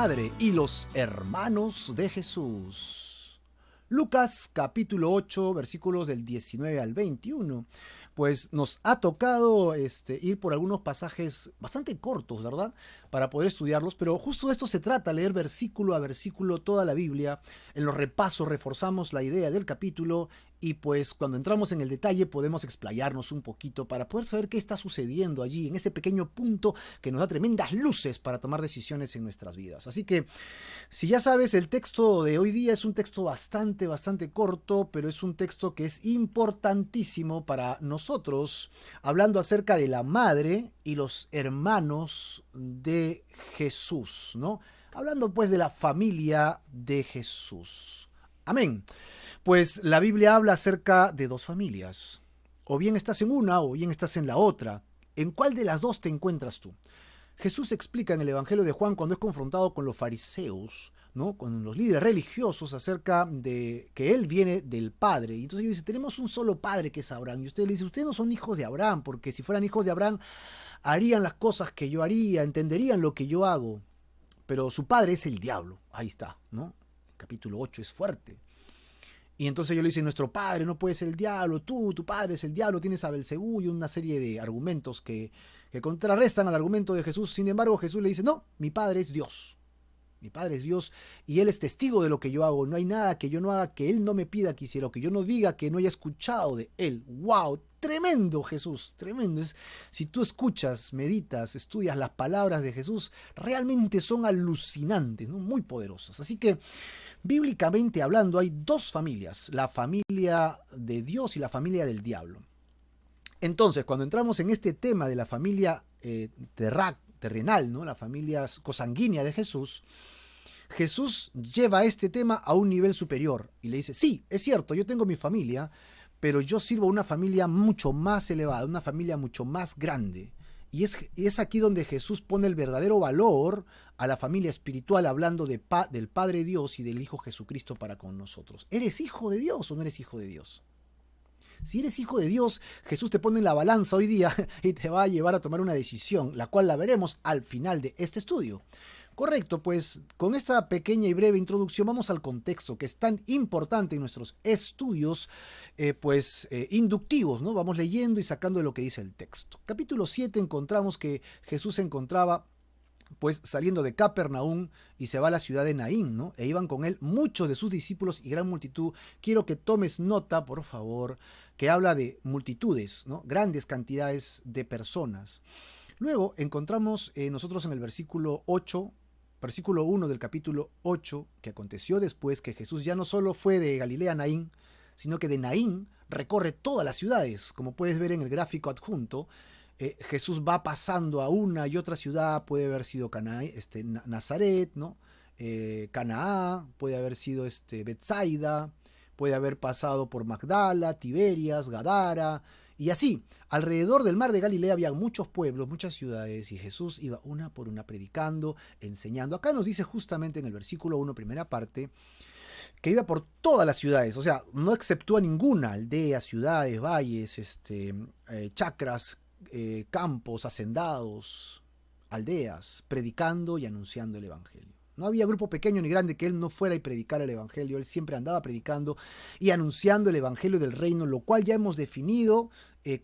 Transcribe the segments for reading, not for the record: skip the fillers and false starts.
madre y los hermanos de Jesús. Lucas capítulo 8, versículos del 19 al 21. Pues nos ha tocado ir por algunos pasajes bastante cortos, ¿verdad? Para poder estudiarlos, pero justo de esto se trata, leer versículo a versículo toda la Biblia. En los repasos reforzamos la idea del capítulo y pues cuando entramos en el detalle podemos explayarnos un poquito para poder saber qué está sucediendo allí, en ese pequeño punto que nos da tremendas luces para tomar decisiones en nuestras vidas. Así que, si ya sabes, el texto de hoy día es un texto bastante corto, pero es un texto que es importantísimo para nosotros, hablando acerca de la madre y los hermanos de Jesús, ¿no? Hablando pues de la familia de Jesús. Amén. Pues la Biblia habla acerca de dos familias. O bien estás en una o bien estás en la otra. ¿En cuál de las dos te encuentras tú? Jesús explica en el Evangelio de Juan cuando es confrontado con los fariseos, ¿no? Con los líderes religiosos acerca de que él viene del Padre. Y entonces ellos dicen, tenemos un solo Padre que es Abraham. Y usted le dice, ustedes no son hijos de Abraham, porque si fueran hijos de Abraham, harían las cosas que yo haría, entenderían lo que yo hago. Pero su padre es el diablo. Ahí está, ¿no? El capítulo 8 es fuerte. Y entonces ellos le dicen, nuestro padre no puede ser el diablo, tu padre es el diablo, tienes a Belcebú y una serie de argumentos que contrarrestan al argumento de Jesús. Sin embargo, Jesús le dice, no, mi padre es Dios. Mi padre es Dios y Él es testigo de lo que yo hago. No hay nada que yo no haga que Él no me pida que hiciera, o que yo no diga que no haya escuchado de Él. ¡Wow! Tremendo Jesús, tremendo. Si tú escuchas, meditas, estudias las palabras de Jesús, realmente son alucinantes, ¿no? Muy poderosas. Así que, bíblicamente hablando, hay dos familias, la familia de Dios y la familia del diablo. Entonces, cuando entramos en este tema de la familia terrenal, ¿no? La familia cosanguínea de Jesús, Jesús lleva este tema a un nivel superior y le dice, sí, es cierto, yo tengo mi familia, pero yo sirvo a una familia mucho más elevada, una familia mucho más grande. Y es aquí donde Jesús pone el verdadero valor a la familia espiritual, hablando del Padre Dios y del Hijo Jesucristo para con nosotros. ¿Eres hijo de Dios o no eres hijo de Dios? Si eres hijo de Dios, Jesús te pone en la balanza hoy día y te va a llevar a tomar una decisión, la cual la veremos al final de este estudio. Correcto, pues con esta pequeña y breve introducción vamos al contexto que es tan importante en nuestros estudios inductivos, ¿no? Vamos leyendo y sacando de lo que dice el texto. Capítulo 7 encontramos que Jesús se encontraba pues saliendo de Capernaum y se va a la ciudad de Naín, ¿no? E iban con él muchos de sus discípulos y gran multitud. Quiero que tomes nota, por favor, que habla de multitudes, ¿no? Grandes cantidades de personas. Luego encontramos nosotros en el versículo 8, versículo 1 del capítulo 8, que aconteció después que Jesús ya no solo fue de Galilea a Naín, sino que de Naín recorre todas las ciudades, como puedes ver en el gráfico adjunto. Jesús va pasando a una y otra ciudad, puede haber sido Nazaret, ¿no? Canaá, puede haber sido Betsaida, puede haber pasado por Magdala, Tiberias, Gadara, y así. Alrededor del mar de Galilea había muchos pueblos, muchas ciudades, y Jesús iba una por una predicando, enseñando. Acá nos dice justamente en el versículo 1, primera parte, que iba por todas las ciudades, o sea, no exceptúa ninguna, aldeas, ciudades, valles, chacras, campos, hacendados, aldeas, predicando y anunciando el evangelio. No había grupo pequeño ni grande que él no fuera y predicara el evangelio. Él siempre andaba predicando y anunciando el evangelio del reino, lo cual ya hemos definido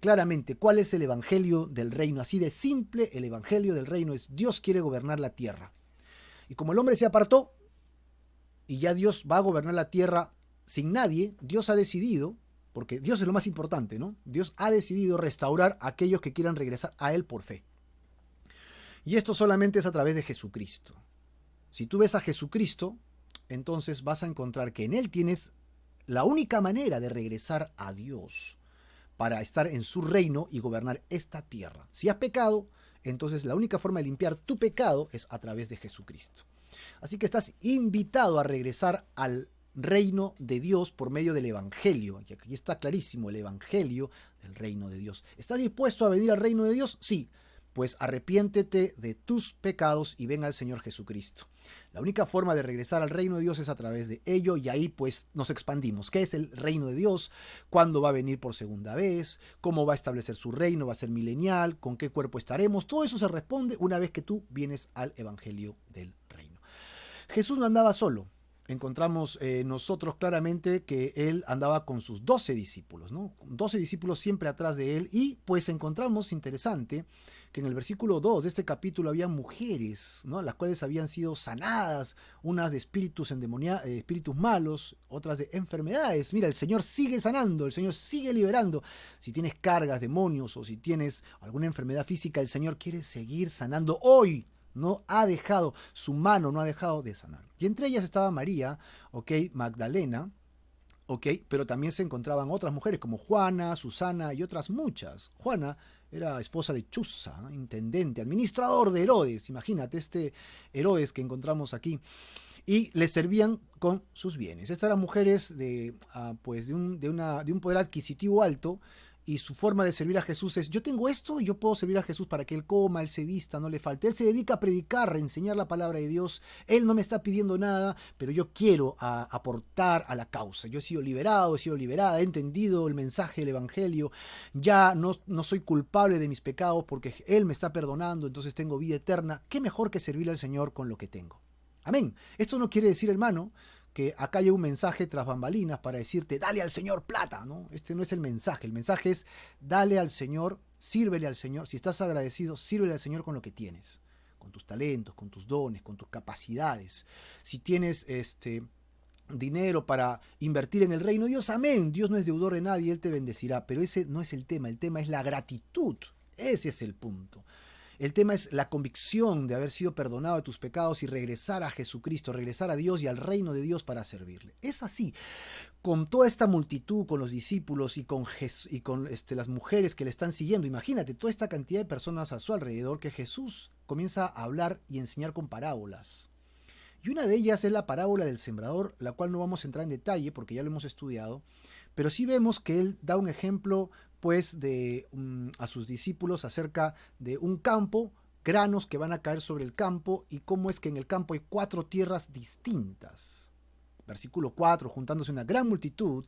claramente cuál es el evangelio del reino. Así de simple, el evangelio del reino es: Dios quiere gobernar la tierra. Y como el hombre se apartó y ya Dios va a gobernar la tierra sin nadie, Dios ha decidido, porque Dios es lo más importante, ¿no? Dios ha decidido restaurar a aquellos que quieran regresar a Él por fe. Y esto solamente es a través de Jesucristo. Si tú ves a Jesucristo, entonces vas a encontrar que en Él tienes la única manera de regresar a Dios para estar en su reino y gobernar esta tierra. Si has pecado, entonces la única forma de limpiar tu pecado es a través de Jesucristo. Así que estás invitado a regresar al reino de Dios por medio del evangelio. Y aquí está clarísimo, el evangelio del reino de Dios. ¿Estás dispuesto a venir al reino de Dios? Sí. Pues arrepiéntete de tus pecados y ven al Señor Jesucristo. La única forma de regresar al reino de Dios es a través de ello, y ahí pues nos expandimos. ¿Qué es el reino de Dios? ¿Cuándo va a venir por segunda vez? ¿Cómo va a establecer su reino? ¿Va a ser milenial? ¿Con qué cuerpo estaremos? Todo eso se responde una vez que tú vienes al evangelio del reino. Jesús no andaba solo. Encontramos nosotros claramente que él andaba con sus 12 discípulos, ¿no? 12 discípulos siempre atrás de él, y pues encontramos interesante que en el versículo 2 de este capítulo había mujeres, ¿no? Las cuales habían sido sanadas, unas de espíritus malos, otras de enfermedades. Mira, el Señor sigue sanando, el Señor sigue liberando. Si tienes cargas, demonios, o si tienes alguna enfermedad física, el Señor quiere seguir sanando hoy. No ha dejado, su mano no ha dejado de sanar. Y entre ellas estaba María, ok, Magdalena, ok, pero también se encontraban otras mujeres como Juana, Susana y otras muchas. Juana era esposa de Chuza, ¿no? Intendente, administrador de Herodes. Imagínate este Herodes que encontramos aquí. Y le servían con sus bienes. Estas eran mujeres pues de un poder adquisitivo alto, y su forma de servir a Jesús es: yo tengo esto y yo puedo servir a Jesús para que él coma, él se vista, no le falte. Él se dedica a predicar, a enseñar la palabra de Dios. Él no me está pidiendo nada, pero yo quiero aportar a la causa. Yo he sido liberado, he sido liberada, he entendido el mensaje del evangelio. Ya no soy culpable de mis pecados porque él me está perdonando, entonces tengo vida eterna. ¿Qué mejor que servirle al Señor con lo que tengo? Amén. Esto no quiere decir, hermano, que acá hay un mensaje tras bambalinas para decirte: dale al Señor plata, ¿no? Este no es el mensaje. El mensaje es: dale al Señor, sírvele al Señor. Si estás agradecido, sírvele al Señor con lo que tienes, con tus talentos, con tus dones, con tus capacidades. Si tienes dinero para invertir en el reino de Dios, amén. Dios no es deudor de nadie, Él te bendecirá. Pero ese no es el tema es la gratitud. Ese es el punto. El tema es la convicción de haber sido perdonado de tus pecados y regresar a Jesucristo, regresar a Dios y al reino de Dios para servirle. Es así, con toda esta multitud, con los discípulos y con las mujeres que le están siguiendo. Imagínate toda esta cantidad de personas a su alrededor, que Jesús comienza a hablar y enseñar con parábolas. Y una de ellas es la parábola del sembrador, la cual no vamos a entrar en detalle porque ya lo hemos estudiado, pero sí vemos que él da un ejemplo pues a sus discípulos acerca de un campo, granos que van a caer sobre el campo, y cómo es que en el campo hay 4 tierras distintas. Versículo 4: juntándose una gran multitud,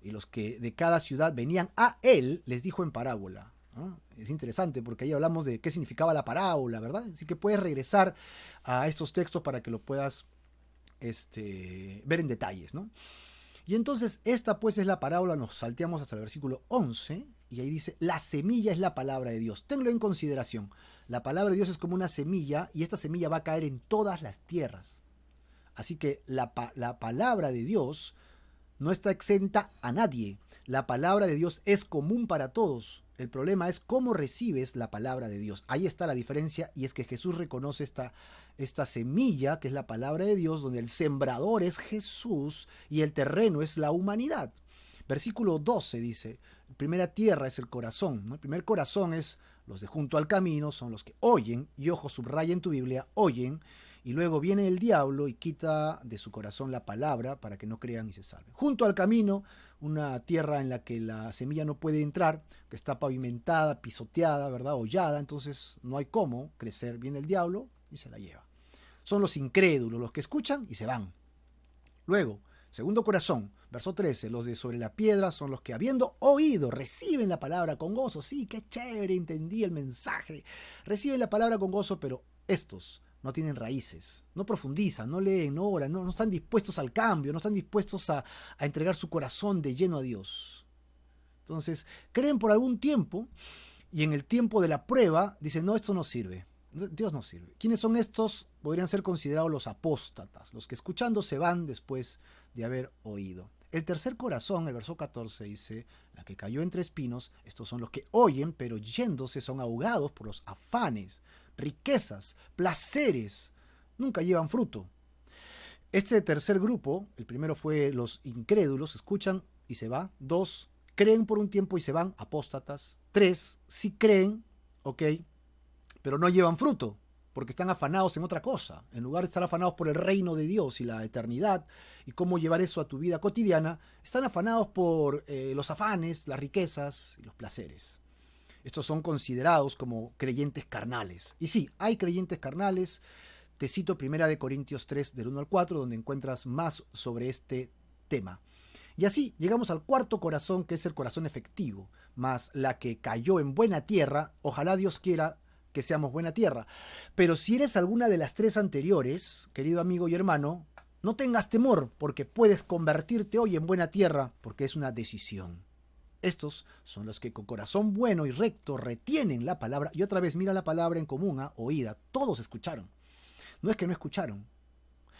y los que de cada ciudad venían a él, les dijo en parábola. ¿No? Es interesante porque ahí hablamos de qué significaba la parábola, ¿verdad? Así que puedes regresar a estos textos para que lo puedas ver en detalles, ¿no? Y entonces esta pues es la parábola. Nos salteamos hasta el versículo 11 y ahí dice: la semilla es la palabra de Dios. Tenlo en consideración. La palabra de Dios es como una semilla, y esta semilla va a caer en todas las tierras. Así que la palabra de Dios no está exenta a nadie. La palabra de Dios es común para todos. El problema es cómo recibes la palabra de Dios. Ahí está la diferencia, y es que Jesús reconoce esta semilla, que es la palabra de Dios, donde el sembrador es Jesús y el terreno es la humanidad. Versículo 12 dice: primera tierra es el corazón, ¿no? El primer corazón es los de junto al camino, son los que oyen, y ojo, subraya en tu Biblia, oyen, y luego viene el diablo y quita de su corazón la palabra para que no crean y se salven. Junto al camino, una tierra en la que la semilla no puede entrar, que está pavimentada, pisoteada, ¿verdad? Hollada, entonces no hay cómo crecer. Viene el diablo y se la lleva. Son los incrédulos, los que escuchan y se van. Luego, segundo corazón, verso 13, los de sobre la piedra son los que, habiendo oído, reciben la palabra con gozo. Sí, qué chévere, entendí el mensaje. Reciben la palabra con gozo, pero estos no tienen raíces, no profundizan, no leen, no oran, no están dispuestos al cambio, no están dispuestos a entregar su corazón de lleno a Dios. Entonces, creen por algún tiempo, y en el tiempo de la prueba dicen: no, esto no sirve, Dios no sirve. ¿Quiénes son estos? Podrían ser considerados los apóstatas, los que escuchando se van después de haber oído. El tercer corazón, el verso 14 dice: la que cayó entre espinos, estos son los que oyen, pero yéndose son ahogados por los afanes, riquezas, placeres, nunca llevan fruto. Este tercer grupo, el primero fue los incrédulos, escuchan y se va. 2, creen por un tiempo y se van, apóstatas. 3, sí creen, ok, pero no llevan fruto, porque están afanados en otra cosa. En lugar de estar afanados por el reino de Dios y la eternidad y cómo llevar eso a tu vida cotidiana, están afanados por los afanes, las riquezas y los placeres. Estos son considerados como creyentes carnales. Y sí, hay creyentes carnales. Te cito 1 Corintios 3, del 1 al 4, donde encuentras más sobre este tema. Y así llegamos al cuarto corazón, que es el corazón efectivo, más la que cayó en buena tierra. Ojalá Dios quiera que seamos buena tierra. Pero si eres alguna de las tres anteriores, querido amigo y hermano, no tengas temor, porque puedes convertirte hoy en buena tierra, porque es una decisión. Estos son los que con corazón bueno y recto retienen la palabra. Y otra vez, mira la palabra en común, oída. Todos escucharon. No es que no escucharon,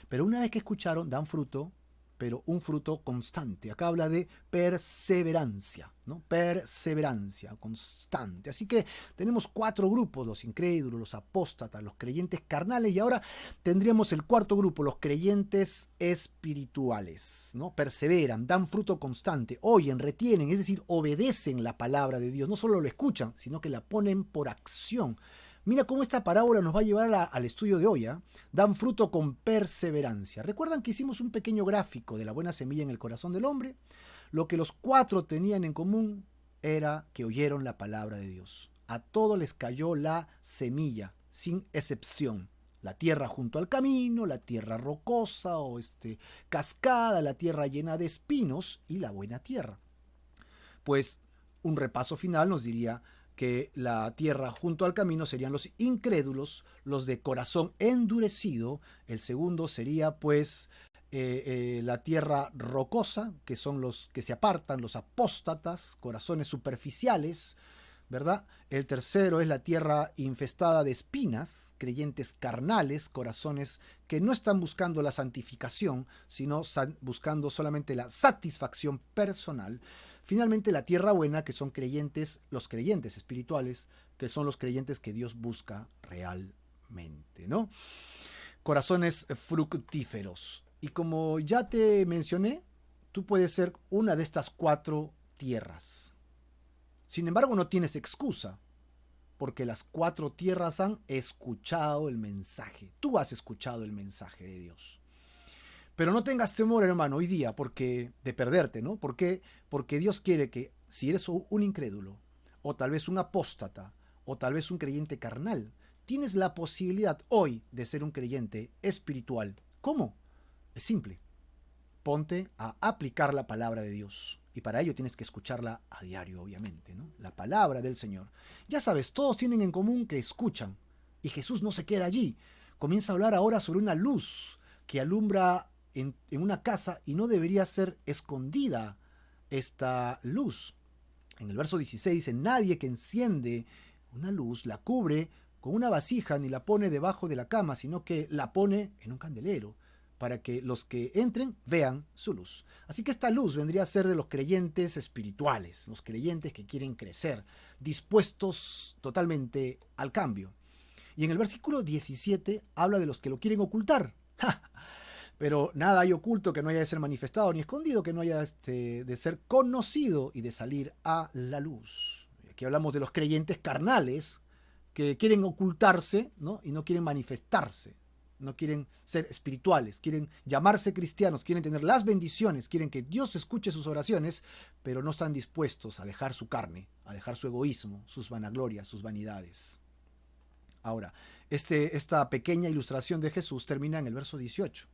pero una vez que escucharon, dan fruto, pero un fruto constante. Acá habla de perseverancia, ¿no? Perseverancia, constante. Así que tenemos 4 grupos: los incrédulos, los apóstatas, los creyentes carnales, y ahora tendríamos el 4º grupo, los creyentes espirituales, ¿no? Perseveran, dan fruto constante, oyen, retienen, es decir, obedecen la palabra de Dios. No solo lo escuchan, sino que la ponen por acción. Mira cómo esta parábola nos va a llevar al estudio de hoy. Dan fruto con perseverancia. ¿Recuerdan que hicimos un pequeño gráfico de la buena semilla en el corazón del hombre? Lo que los 4 tenían en común era que oyeron la palabra de Dios. A todos les cayó la semilla, sin excepción. La tierra junto al camino, la tierra rocosa o cascada, la tierra llena de espinos y la buena tierra. Pues un repaso final nos diría que la tierra junto al camino serían los incrédulos, los de corazón endurecido. El segundo sería pues la tierra rocosa, que son los que se apartan, los apóstatas, corazones superficiales, ¿verdad? El tercero es la tierra infestada de espinas, creyentes carnales, corazones que no están buscando la santificación, sino buscando solamente la satisfacción personal. Finalmente, la tierra buena, que son creyentes, los creyentes espirituales, que son los creyentes que Dios busca realmente, ¿no? Corazones fructíferos. Y como ya te mencioné, tú puedes ser una de estas 4 tierras. Sin embargo, no tienes excusa, porque las 4 tierras han escuchado el mensaje. Tú has escuchado el mensaje de Dios. Pero no tengas temor, hermano, hoy día, de perderte, ¿no? ¿Por qué? Porque Dios quiere que si eres un incrédulo, o tal vez un apóstata, o tal vez un creyente carnal, tienes la posibilidad hoy de ser un creyente espiritual. ¿Cómo? Es simple. Ponte a aplicar la palabra de Dios. Y para ello tienes que escucharla a diario, obviamente, ¿no? La palabra del Señor. Ya sabes, todos tienen en común que escuchan. Y Jesús no se queda allí. Comienza a hablar ahora sobre una luz que alumbra en una casa, y no debería ser escondida esta luz. En el verso 16 dice: nadie que enciende una luz la cubre con una vasija ni la pone debajo de la cama, sino que la pone en un candelero, para que los que entren vean su luz. Así que esta luz vendría a ser de los creyentes espirituales, los creyentes que quieren crecer, dispuestos totalmente al cambio. Y en el versículo 17 habla de los que lo quieren ocultar. Pero nada hay oculto que no haya de ser manifestado, ni escondido que no haya de ser conocido y de salir a la luz. Aquí hablamos de los creyentes carnales que quieren ocultarse, ¿no? Y no quieren manifestarse. No quieren ser espirituales, quieren llamarse cristianos, quieren tener las bendiciones, quieren que Dios escuche sus oraciones, pero no están dispuestos a dejar su carne, a dejar su egoísmo, sus vanaglorias, sus vanidades. Ahora, esta pequeña ilustración de Jesús termina en el verso 18,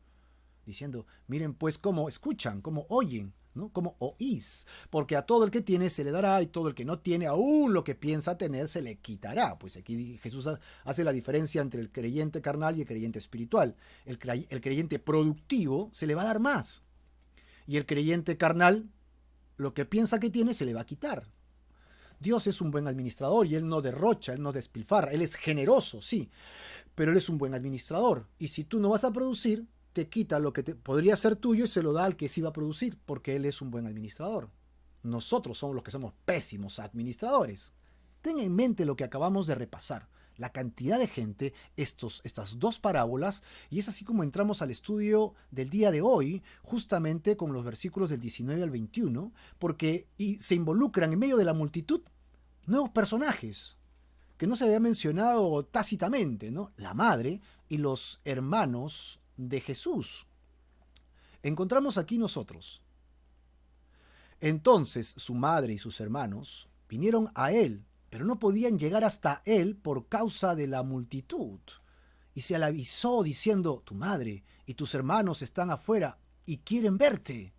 diciendo: miren pues cómo escuchan, cómo oyen, ¿no? Cómo oís, porque a todo el que tiene se le dará, y todo el que no tiene, aún lo que piensa tener se le quitará. Pues aquí Jesús hace la diferencia entre el creyente carnal y el creyente espiritual. El creyente productivo se le va a dar más, y el creyente carnal, lo que piensa que tiene se le va a quitar. Dios es un buen administrador y Él no derrocha, Él no despilfarra. Él es generoso, sí, pero Él es un buen administrador. Y si tú no vas a producir, te quita lo que podría ser tuyo y se lo da al que sí va a producir, porque Él es un buen administrador. Nosotros somos los que somos pésimos administradores. Ten en mente lo que acabamos de repasar, la cantidad de gente, estas 2 parábolas, y es así como entramos al estudio del día de hoy, justamente con los versículos del 19 al 21, porque se involucran en medio de la multitud nuevos personajes que no se había mencionado tácitamente, ¿no? La madre y los hermanos de Jesús. Encontramos aquí nosotros: entonces su madre y sus hermanos vinieron a él, pero no podían llegar hasta él por causa de la multitud. Y se le avisó diciendo: tu madre y tus hermanos están afuera y quieren verte.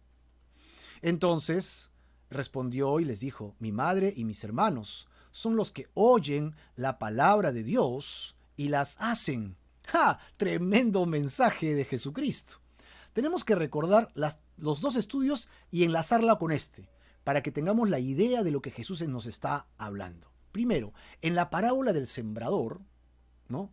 Entonces respondió y les dijo: mi madre y mis hermanos son los que oyen la palabra de Dios y las hacen. ¡Ja! Tremendo mensaje de Jesucristo. Tenemos que recordar los dos estudios y enlazarla con este, para que tengamos la idea de lo que Jesús nos está hablando. Primero, en la parábola del sembrador, ¿no?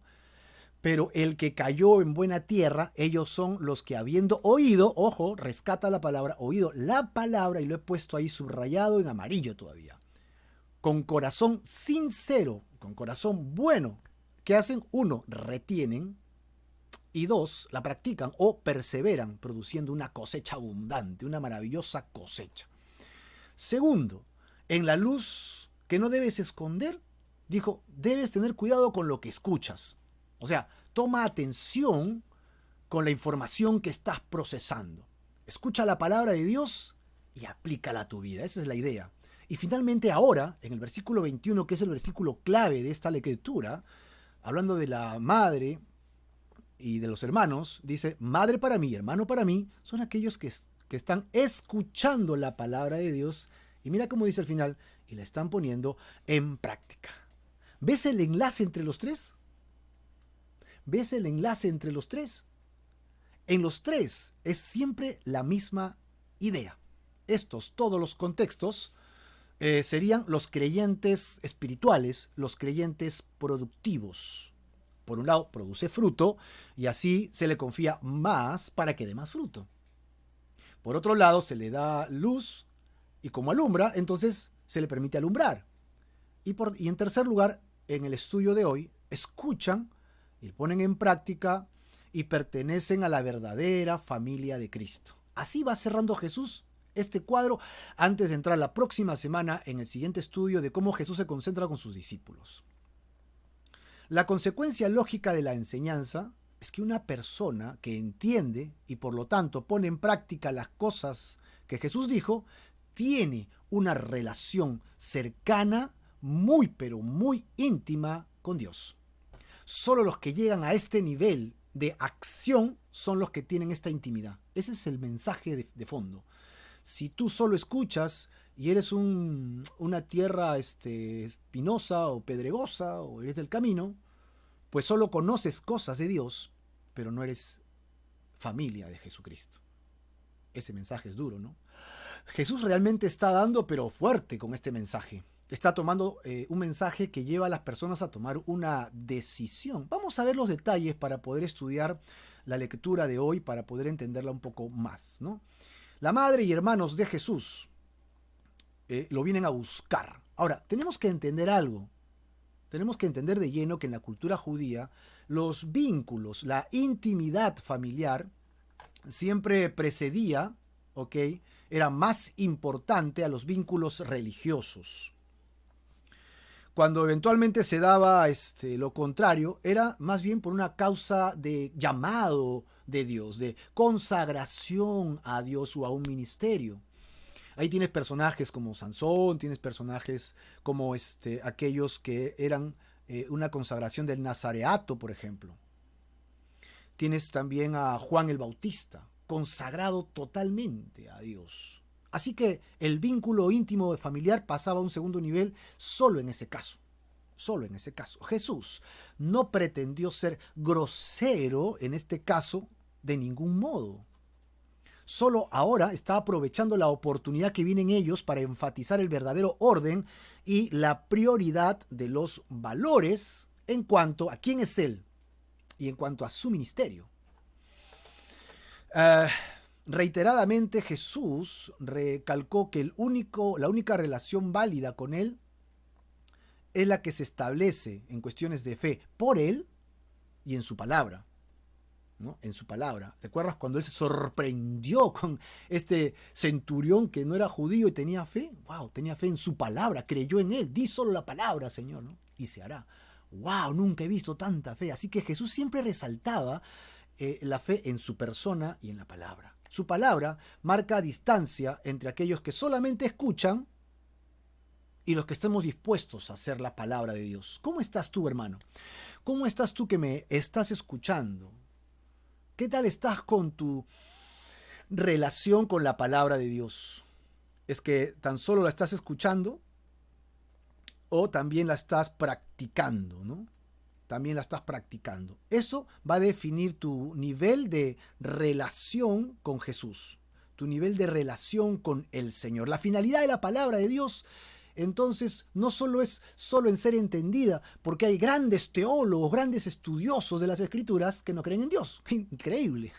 Pero el que cayó en buena tierra, ellos son los que habiendo oído, ojo, rescata la palabra, oído la palabra, y lo he puesto ahí subrayado en amarillo todavía, con corazón sincero, con corazón bueno, ¿qué hacen? Uno, retienen, y dos, la practican o perseveran, produciendo una cosecha abundante, una maravillosa cosecha. Segundo, en la luz que no debes esconder, dijo, debes tener cuidado con lo que escuchas. O sea, toma atención con la información que estás procesando. Escucha la palabra de Dios y aplícala a tu vida. Esa es la idea. Y finalmente ahora, en el versículo 21, que es el versículo clave de esta lectura, hablando de la madre y de los hermanos, dice, madre para mí, hermano para mí, son aquellos que están escuchando la palabra de Dios. Y mira cómo dice al final, y la están poniendo en práctica. ¿Ves el enlace entre los tres? ¿Ves el enlace entre los tres? En los tres es siempre la misma idea. Todos los contextos, serían los creyentes espirituales, los creyentes productivos. Por un lado, produce fruto y así se le confía más para que dé más fruto. Por otro lado, se le da luz y como alumbra, entonces se le permite alumbrar. Y en tercer lugar, en el estudio de hoy, escuchan y ponen en práctica y pertenecen a la verdadera familia de Cristo. Así va cerrando Jesús este cuadro antes de entrar la próxima semana en el siguiente estudio de cómo Jesús se concentra con sus discípulos. La consecuencia lógica de la enseñanza es que una persona que entiende y por lo tanto pone en práctica las cosas que Jesús dijo, tiene una relación cercana, muy pero muy íntima con Dios. Solo los que llegan a este nivel de acción son los que tienen esta intimidad. Ese es el mensaje de fondo. Si tú solo escuchas y eres una tierra espinosa o pedregosa o eres del camino, pues solo conoces cosas de Dios, pero no eres familia de Jesucristo. Ese mensaje es duro, ¿no? Jesús realmente está dando, pero fuerte con este mensaje. Está tomando un mensaje que lleva a las personas a tomar una decisión. Vamos a ver los detalles para poder estudiar la lectura de hoy, para poder entenderla un poco más, ¿no? La madre y hermanos de Jesús lo vienen a buscar. Ahora, tenemos que entender algo. Tenemos que entender de lleno que en la cultura judía los vínculos, la intimidad familiar siempre precedía, ¿ok? Era más importante a los vínculos religiosos. Cuando eventualmente se daba lo contrario, era más bien por una causa de llamado de Dios, de consagración a Dios o a un ministerio. Ahí tienes personajes como Sansón, tienes personajes como aquellos que eran una consagración del nazareato, por ejemplo. Tienes también a Juan el Bautista, consagrado totalmente a Dios. Así que el vínculo íntimo de familiar pasaba a un segundo nivel solo en ese caso. Solo en ese caso. Jesús no pretendió ser grosero en este caso de ningún modo. Solo ahora está aprovechando la oportunidad que viene en ellos para enfatizar el verdadero orden y la prioridad de los valores en cuanto a quién es Él y en cuanto a su ministerio. Reiteradamente Jesús recalcó que la única relación válida con Él es la que se establece en cuestiones de fe por Él y en su palabra. ¿No? En su palabra. ¿Te acuerdas cuando Él se sorprendió con este centurión que no era judío y tenía fe? ¡Wow! Tenía fe en su palabra, creyó en Él. Di solo la palabra, Señor, ¿no? Y se hará. ¡Wow! Nunca he visto tanta fe. Así que Jesús siempre resaltaba la fe en su persona y en la palabra. Su palabra marca distancia entre aquellos que solamente escuchan y los que estemos dispuestos a hacer la palabra de Dios. ¿Cómo estás tú, hermano? ¿Cómo estás tú que me estás escuchando? ¿Qué tal estás con tu relación con la palabra de Dios? ¿Es que tan solo la estás escuchando? o también la estás practicando, ¿no? También la estás practicando. Eso va a definir tu nivel de relación con Jesús, tu nivel de relación con el Señor. La finalidad de la palabra de Dios, entonces, no solo es solo en ser entendida, porque hay grandes teólogos, grandes estudiosos de las Escrituras que no creen en Dios. Increíble.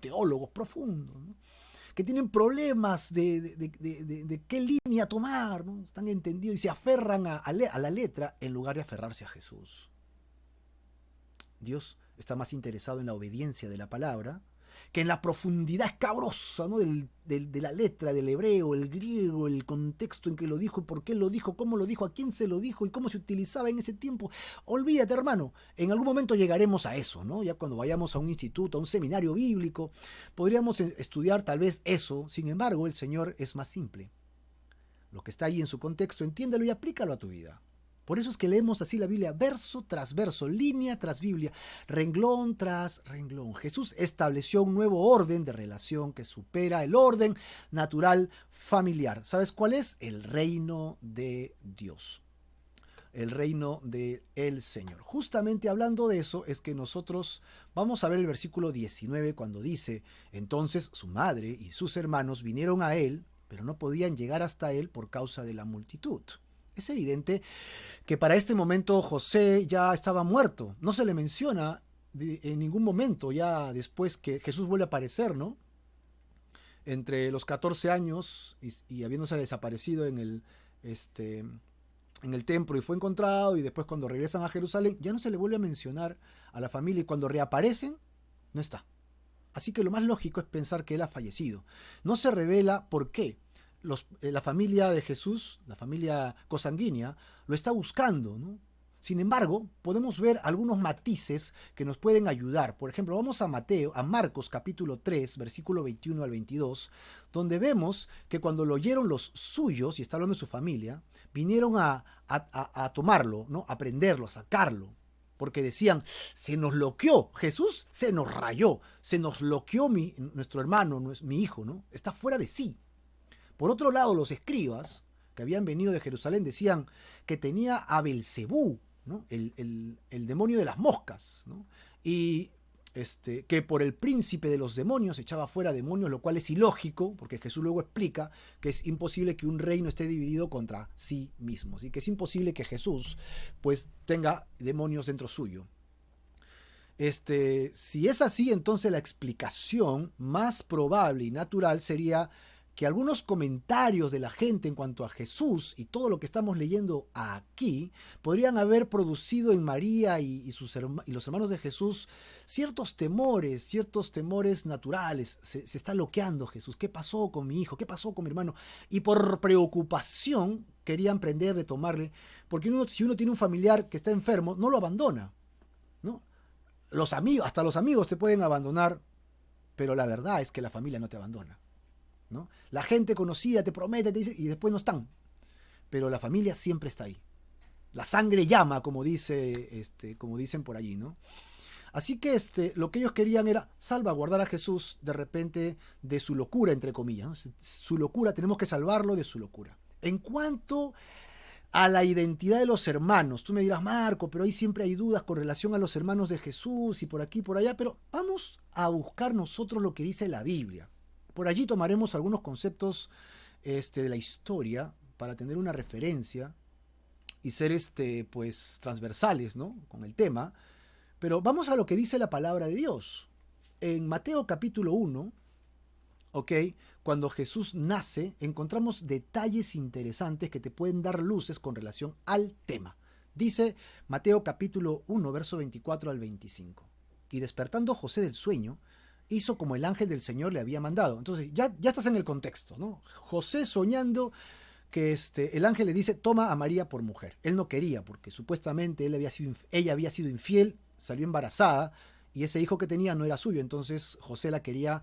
Teólogos profundos, ¿no? Que tienen problemas de qué línea tomar, ¿no? Están entendidos y se aferran a la letra en lugar de aferrarse a Jesús. Dios está más interesado en la obediencia de la palabra que en la profundidad escabrosa, ¿no? de la letra, del hebreo, el griego, el contexto en que lo dijo, por qué lo dijo, cómo lo dijo, a quién se lo dijo y cómo se utilizaba en ese tiempo. Olvídate, hermano, en algún momento llegaremos a eso, ¿no? Ya cuando vayamos a un instituto, a un seminario bíblico, podríamos estudiar tal vez eso. Sin embargo, el Señor es más simple. Lo que está ahí en su contexto, entiéndelo y aplícalo a tu vida. Por eso es que leemos así la Biblia, verso tras verso, línea tras Biblia, renglón tras renglón. Jesús estableció un nuevo orden de relación que supera el orden natural familiar. ¿Sabes cuál es? El reino de Dios. El reino del Señor. Justamente hablando de eso es que nosotros vamos a ver el versículo 19 cuando dice: entonces su madre y sus hermanos vinieron a él, pero no podían llegar hasta él por causa de la multitud. Es evidente que para este momento José ya estaba muerto. No se le menciona en ningún momento ya después que Jesús vuelve a aparecer, ¿no? Entre los 14 años y habiéndose desaparecido en el templo y fue encontrado, y después cuando regresan a Jerusalén ya no se le vuelve a mencionar a la familia, y cuando reaparecen no está. Así que lo más lógico es pensar que él ha fallecido. No se revela por qué. La familia de Jesús, la familia consanguínea, lo está buscando, ¿no? Sin embargo, podemos ver algunos matices que nos pueden ayudar. Por ejemplo, vamos a Marcos capítulo 3, versículo 21 al 22, donde vemos que cuando lo oyeron los suyos, y está hablando de su familia, vinieron a tomarlo, ¿no? A prenderlo, a sacarlo. Porque decían, se nos loqueó, Jesús se nos rayó, se nos loqueó nuestro hermano, mi hijo, ¿no? Está fuera de sí. Por otro lado, los escribas que habían venido de Jerusalén decían que tenía a Belcebú, ¿no? el demonio de las moscas, ¿no? Y que por el príncipe de los demonios echaba fuera demonios, lo cual es ilógico, porque Jesús luego explica que es imposible que un reino esté dividido contra sí mismo, así que es imposible que Jesús pues tenga demonios dentro suyo. Si es así, entonces la explicación más probable y natural sería que algunos comentarios de la gente en cuanto a Jesús y todo lo que estamos leyendo aquí podrían haber producido en María y los hermanos de Jesús ciertos temores naturales. Se está loqueando Jesús. ¿Qué pasó con mi hijo? ¿Qué pasó con mi hermano? Y por preocupación querían prenderle, tomarle, porque si uno tiene un familiar que está enfermo, no lo abandona, ¿no? Hasta los amigos te pueden abandonar, pero la verdad es que la familia no te abandona, ¿no? La gente conocida te promete, te dice, y después no están. Pero la familia siempre está ahí. La sangre llama, como dicen por allí, ¿no? Así que lo que ellos querían era salvaguardar a Jesús de repente de su locura, entre comillas, ¿no? Su locura, tenemos que salvarlo de su locura. En cuanto a la identidad de los hermanos, tú me dirás, Marco, pero ahí siempre hay dudas con relación a los hermanos de Jesús y por aquí y por allá, pero vamos a buscar nosotros lo que dice la Biblia. Por allí tomaremos algunos conceptos de la historia para tener una referencia y ser pues transversales, ¿no? Con el tema. Pero vamos a lo que dice la palabra de Dios. En Mateo capítulo 1, ¿ok? Cuando Jesús nace, encontramos detalles interesantes que te pueden dar luces con relación al tema. Dice Mateo capítulo 1, verso 24 al 25. Y despertando José del sueño, hizo como el ángel del Señor le había mandado. Entonces ya estás en el contexto, ¿no? José soñando que el ángel le dice, toma a María por mujer. Él no quería, porque supuestamente ella había sido infiel, salió embarazada, y ese hijo que tenía no era suyo. Entonces José la quería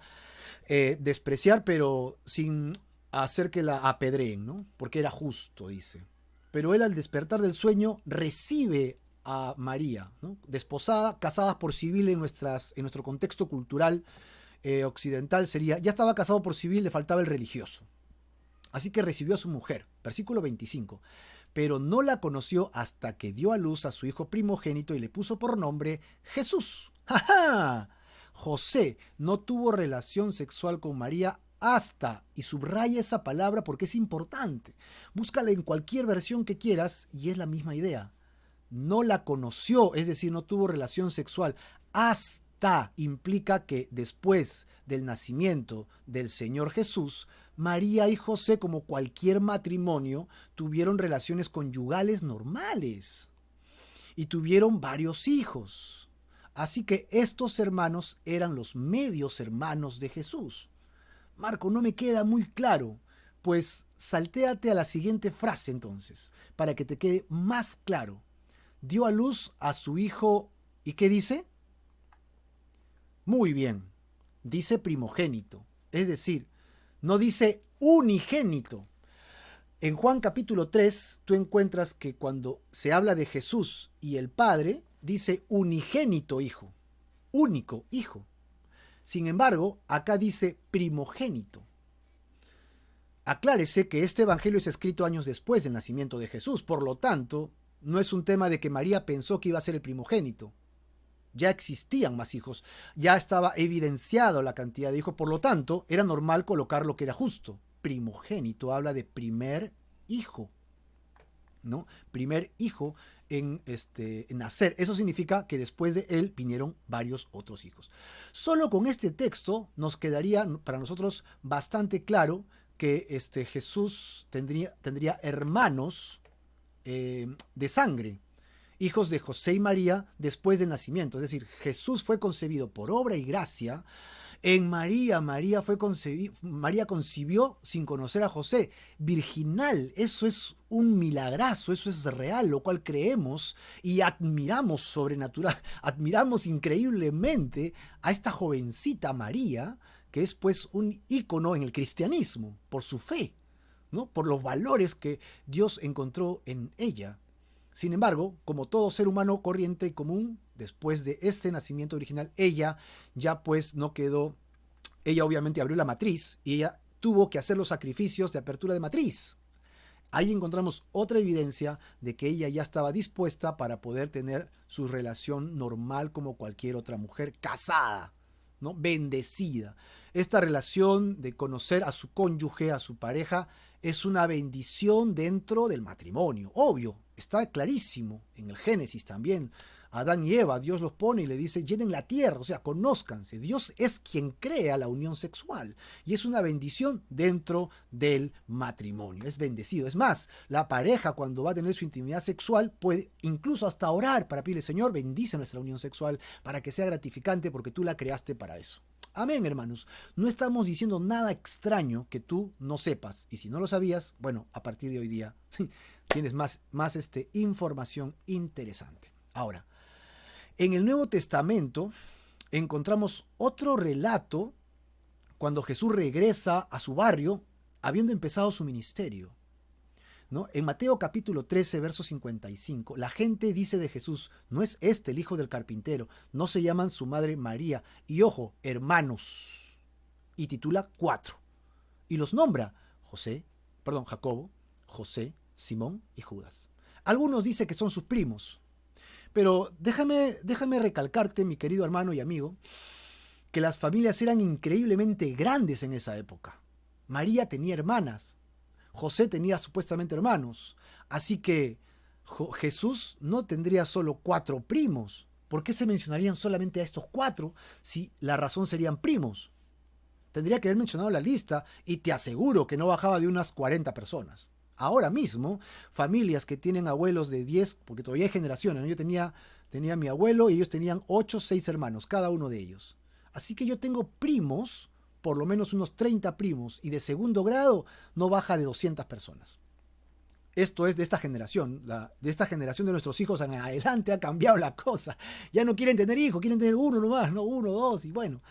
despreciar, pero sin hacer que la apedreen, ¿no? Porque era justo, dice. Pero él, al despertar del sueño, recibe a María, ¿no? Desposada, casadas por civil en nuestro contexto cultural occidental sería, ya estaba casado por civil, le faltaba el religioso. Así que recibió a su mujer. Versículo 25. pero no la conoció hasta que dio a luz a su hijo primogénito y le puso por nombre Jesús. ¡Ja, ja! José no tuvo relación sexual con María hasta, y subraya esa palabra porque es importante. Búscala en cualquier versión que quieras y es la misma idea. No la conoció, es decir, no tuvo relación sexual hasta, implica que después del nacimiento del Señor Jesús, María y José, como cualquier matrimonio, tuvieron relaciones conyugales normales y tuvieron varios hijos. Así que estos hermanos eran los medios hermanos de Jesús. Marco, no me queda muy claro. Pues saltéate a la siguiente frase entonces, para que te quede más claro. Dio a luz a su hijo, ¿y qué dice? Muy bien, dice primogénito, es decir, no dice unigénito. En Juan capítulo 3, tú encuentras que cuando se habla de Jesús y el Padre, dice unigénito hijo, único hijo. Sin embargo, acá dice primogénito. Aclárese que este evangelio es escrito años después del nacimiento de Jesús, por lo tanto, no es un tema de que María pensó que iba a ser el primogénito. Ya existían más hijos, ya estaba evidenciado la cantidad de hijos, por lo tanto, era normal colocar lo que era justo. Primogénito habla de primer hijo, ¿no? Primer hijo en nacer. Eso significa que después de él vinieron varios otros hijos. Solo con este texto nos quedaría para nosotros bastante claro que Jesús tendría hermanos de sangre, hijos de José y María después del nacimiento. Es decir, Jesús fue concebido por obra y gracia en María. María concibió sin conocer a José. Virginal, eso es un milagrazo, eso es real, lo cual creemos y admiramos sobrenatural, admiramos increíblemente a esta jovencita María, que es pues un ícono en el cristianismo por su fe, ¿no? Por los valores que Dios encontró en ella. Sin embargo, como todo ser humano corriente y común, después de este nacimiento original, ella ya pues no quedó, ella obviamente abrió la matriz y ella tuvo que hacer los sacrificios de apertura de matriz. Ahí encontramos otra evidencia de que ella ya estaba dispuesta para poder tener su relación normal como cualquier otra mujer casada, ¿no? Bendecida. Esta relación de conocer a su cónyuge, a su pareja, es una bendición dentro del matrimonio. Obvio, está clarísimo en el Génesis también. Adán y Eva, Dios los pone y le dice, llenen la tierra, o sea, conózcanse. Dios es quien crea la unión sexual y es una bendición dentro del matrimonio. Es bendecido. Es más, la pareja cuando va a tener su intimidad sexual puede incluso hasta orar para pedirle, Señor, bendice nuestra unión sexual para que sea gratificante porque tú la creaste para eso. Amén, hermanos. No estamos diciendo nada extraño que tú no sepas. Y si no lo sabías, bueno, a partir de hoy día tienes más información interesante. Ahora, en el Nuevo Testamento encontramos otro relato cuando Jesús regresa a su barrio habiendo empezado su ministerio, ¿no? En Mateo capítulo 13, verso 55, la gente dice de Jesús, ¿no es este el hijo del carpintero? ¿No se llaman su madre María? Y ojo, hermanos. Y titula 4. Y los nombra Jacobo, José, Simón y Judas. Algunos dicen que son sus primos. Pero déjame recalcarte, mi querido hermano y amigo, que las familias eran increíblemente grandes en esa época. María tenía hermanas. José tenía supuestamente hermanos. Así que Jesús no tendría solo 4 primos. ¿Por qué se mencionarían solamente a estos 4 si la razón serían primos? Tendría que haber mencionado la lista y te aseguro que no bajaba de unas 40 personas. Ahora mismo, familias que tienen abuelos de 10, porque todavía hay generaciones, ¿no? Yo tenía mi abuelo y ellos tenían 8 o 6 hermanos, cada uno de ellos. Así que yo tengo primos, por lo menos unos 30 primos, y de segundo grado no baja de 200 personas. Esto es de esta generación, de esta generación de nuestros hijos en adelante ha cambiado la cosa. Ya no quieren tener hijos, quieren tener uno nomás, no 1, 2, y bueno.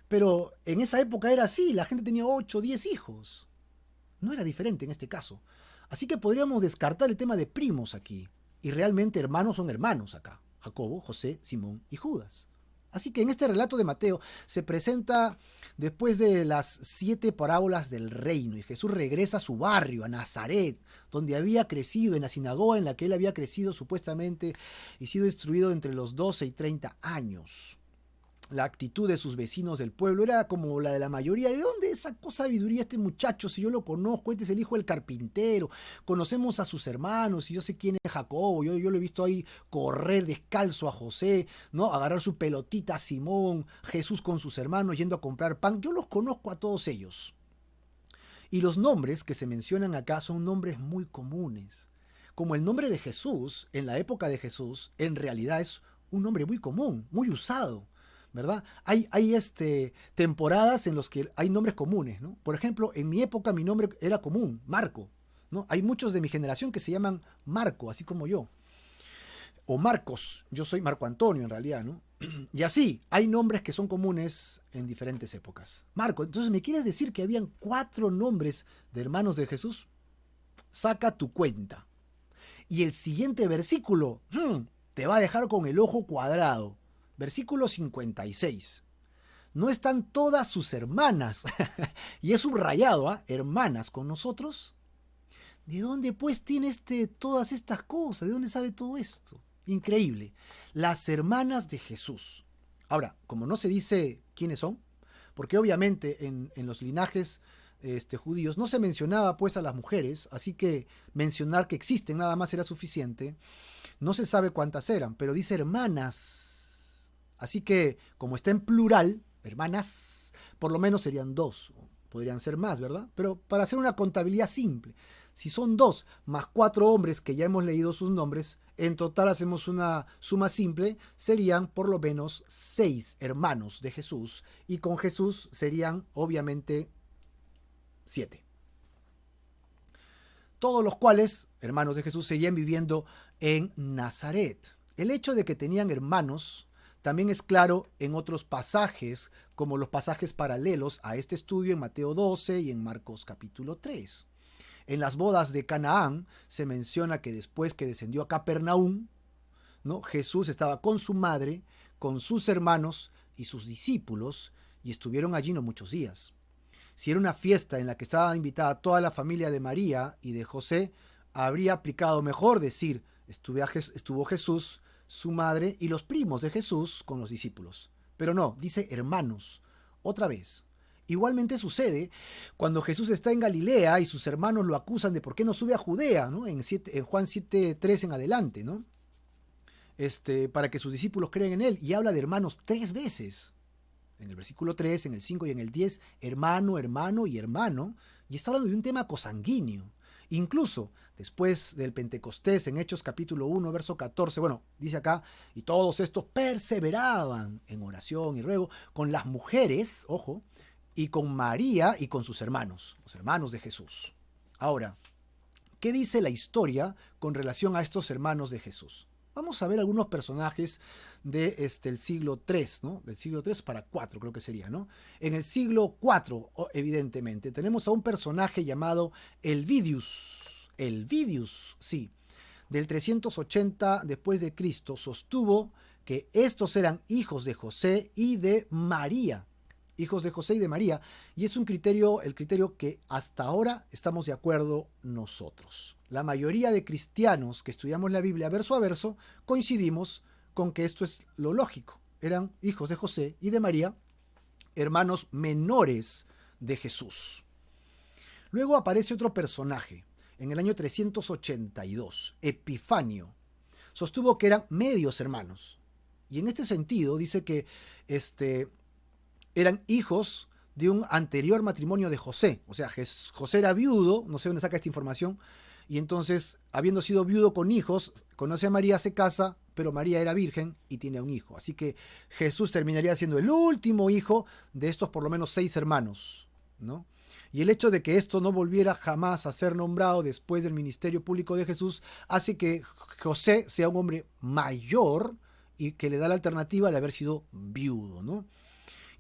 Pero en esa época era así, la gente tenía 8, 10 hijos. No era diferente en este caso. Así que podríamos descartar el tema de primos aquí. Y realmente hermanos son hermanos acá. Jacobo, José, Simón y Judas. Así que en este relato de Mateo se presenta después de las 7 parábolas del reino y Jesús regresa a su barrio, a Nazaret, donde había crecido, en la sinagoga en la que él había crecido supuestamente y sido instruido entre los 12 y 30 años. La actitud de sus vecinos del pueblo era como la de la mayoría. ¿De dónde sacó sabiduría este muchacho? Si yo lo conozco, este es el hijo del carpintero, conocemos a sus hermanos y yo sé quién es Jacobo, yo lo he visto ahí correr descalzo a José, ¿no? Agarrar su pelotita a Simón, Jesús con sus hermanos yendo a comprar pan. Yo los conozco a todos ellos. Y los nombres que se mencionan acá son nombres muy comunes. Como el nombre de Jesús, en la época de Jesús, en realidad es un nombre muy común, muy usado. ¿Verdad? Hay temporadas en las que hay nombres comunes, ¿no? Por ejemplo, en mi época mi nombre era común, Marco, ¿no? Hay muchos de mi generación que se llaman Marco, así como yo. O Marcos, yo soy Marco Antonio en realidad, ¿no? Y así, hay nombres que son comunes en diferentes épocas. Marco, entonces, ¿me quieres decir que habían 4 nombres de hermanos de Jesús? Saca tu cuenta. Y el siguiente versículo te va a dejar con el ojo cuadrado. Versículo 56. ¿No están todas sus hermanas? Y es subrayado, ¿eh? Hermanas con nosotros. ¿De dónde pues tiene todas estas cosas? ¿De dónde sabe todo esto? Increíble. Las hermanas de Jesús. Ahora, como no se dice quiénes son, porque obviamente en los linajes judíos no se mencionaba pues a las mujeres, así que mencionar que existen nada más era suficiente. No se sabe cuántas eran, pero dice hermanas. Así que, como está en plural, hermanas, por lo menos serían 2. Podrían ser más, ¿verdad? Pero para hacer una contabilidad simple, si son 2 más 4 hombres que ya hemos leído sus nombres, en total hacemos una suma simple, serían por lo menos 6 hermanos de Jesús. Y con Jesús serían, obviamente, 7. Todos los cuales, hermanos de Jesús, seguían viviendo en Nazaret. El hecho de que tenían hermanos también es claro en otros pasajes, como los pasajes paralelos a este estudio en Mateo 12 y en Marcos capítulo 3. En las bodas de Canaán se menciona que después que descendió a Capernaum, ¿no? Jesús estaba con su madre, con sus hermanos y sus discípulos, y estuvieron allí no muchos días. Si era una fiesta en la que estaba invitada toda la familia de María y de José, habría aplicado mejor decir, estuvo Jesús, su madre y los primos de Jesús con los discípulos. Pero no, dice hermanos, otra vez. Igualmente sucede cuando Jesús está en Galilea y sus hermanos lo acusan de por qué no sube a Judea, ¿no? En Juan 7:3 en adelante, ¿no? Para que sus discípulos crean en él. Y habla de hermanos 3 veces. En el versículo 3, en el 5 y en el 10, hermano, hermano y hermano. Y está hablando de un tema cosanguíneo. Incluso después del Pentecostés, en Hechos capítulo 1, verso 14, bueno, dice acá, y todos estos perseveraban en oración y ruego con las mujeres, ojo, y con María y con sus hermanos, los hermanos de Jesús. Ahora, ¿qué dice la historia con relación a estos hermanos de Jesús? Vamos a ver algunos personajes del siglo III, ¿no? Del siglo III para IV creo que sería, ¿no? En el siglo IV, evidentemente, tenemos a un personaje llamado Elvidius. Elvidius, sí. Del 380 después de Cristo, sostuvo que estos eran hijos de José y de María. Hijos de José y de María. Y es el criterio que hasta ahora estamos de acuerdo nosotros. La mayoría de cristianos que estudiamos la Biblia verso a verso coincidimos con que esto es lo lógico. Eran hijos de José y de María, hermanos menores de Jesús. Luego aparece otro personaje, en el año 382, Epifanio. Sostuvo que eran medios hermanos. Y en este sentido dice que eran hijos de un anterior matrimonio de José. O sea, José era viudo, no sé dónde saca esta información, y entonces, habiendo sido viudo con hijos, conoce a María, se casa, pero María era virgen y tiene un hijo. Así que Jesús terminaría siendo el último hijo de estos por lo menos 6 hermanos, ¿no? Y el hecho de que esto no volviera jamás a ser nombrado después del ministerio público de Jesús hace que José sea un hombre mayor y que le da la alternativa de haber sido viudo, ¿no?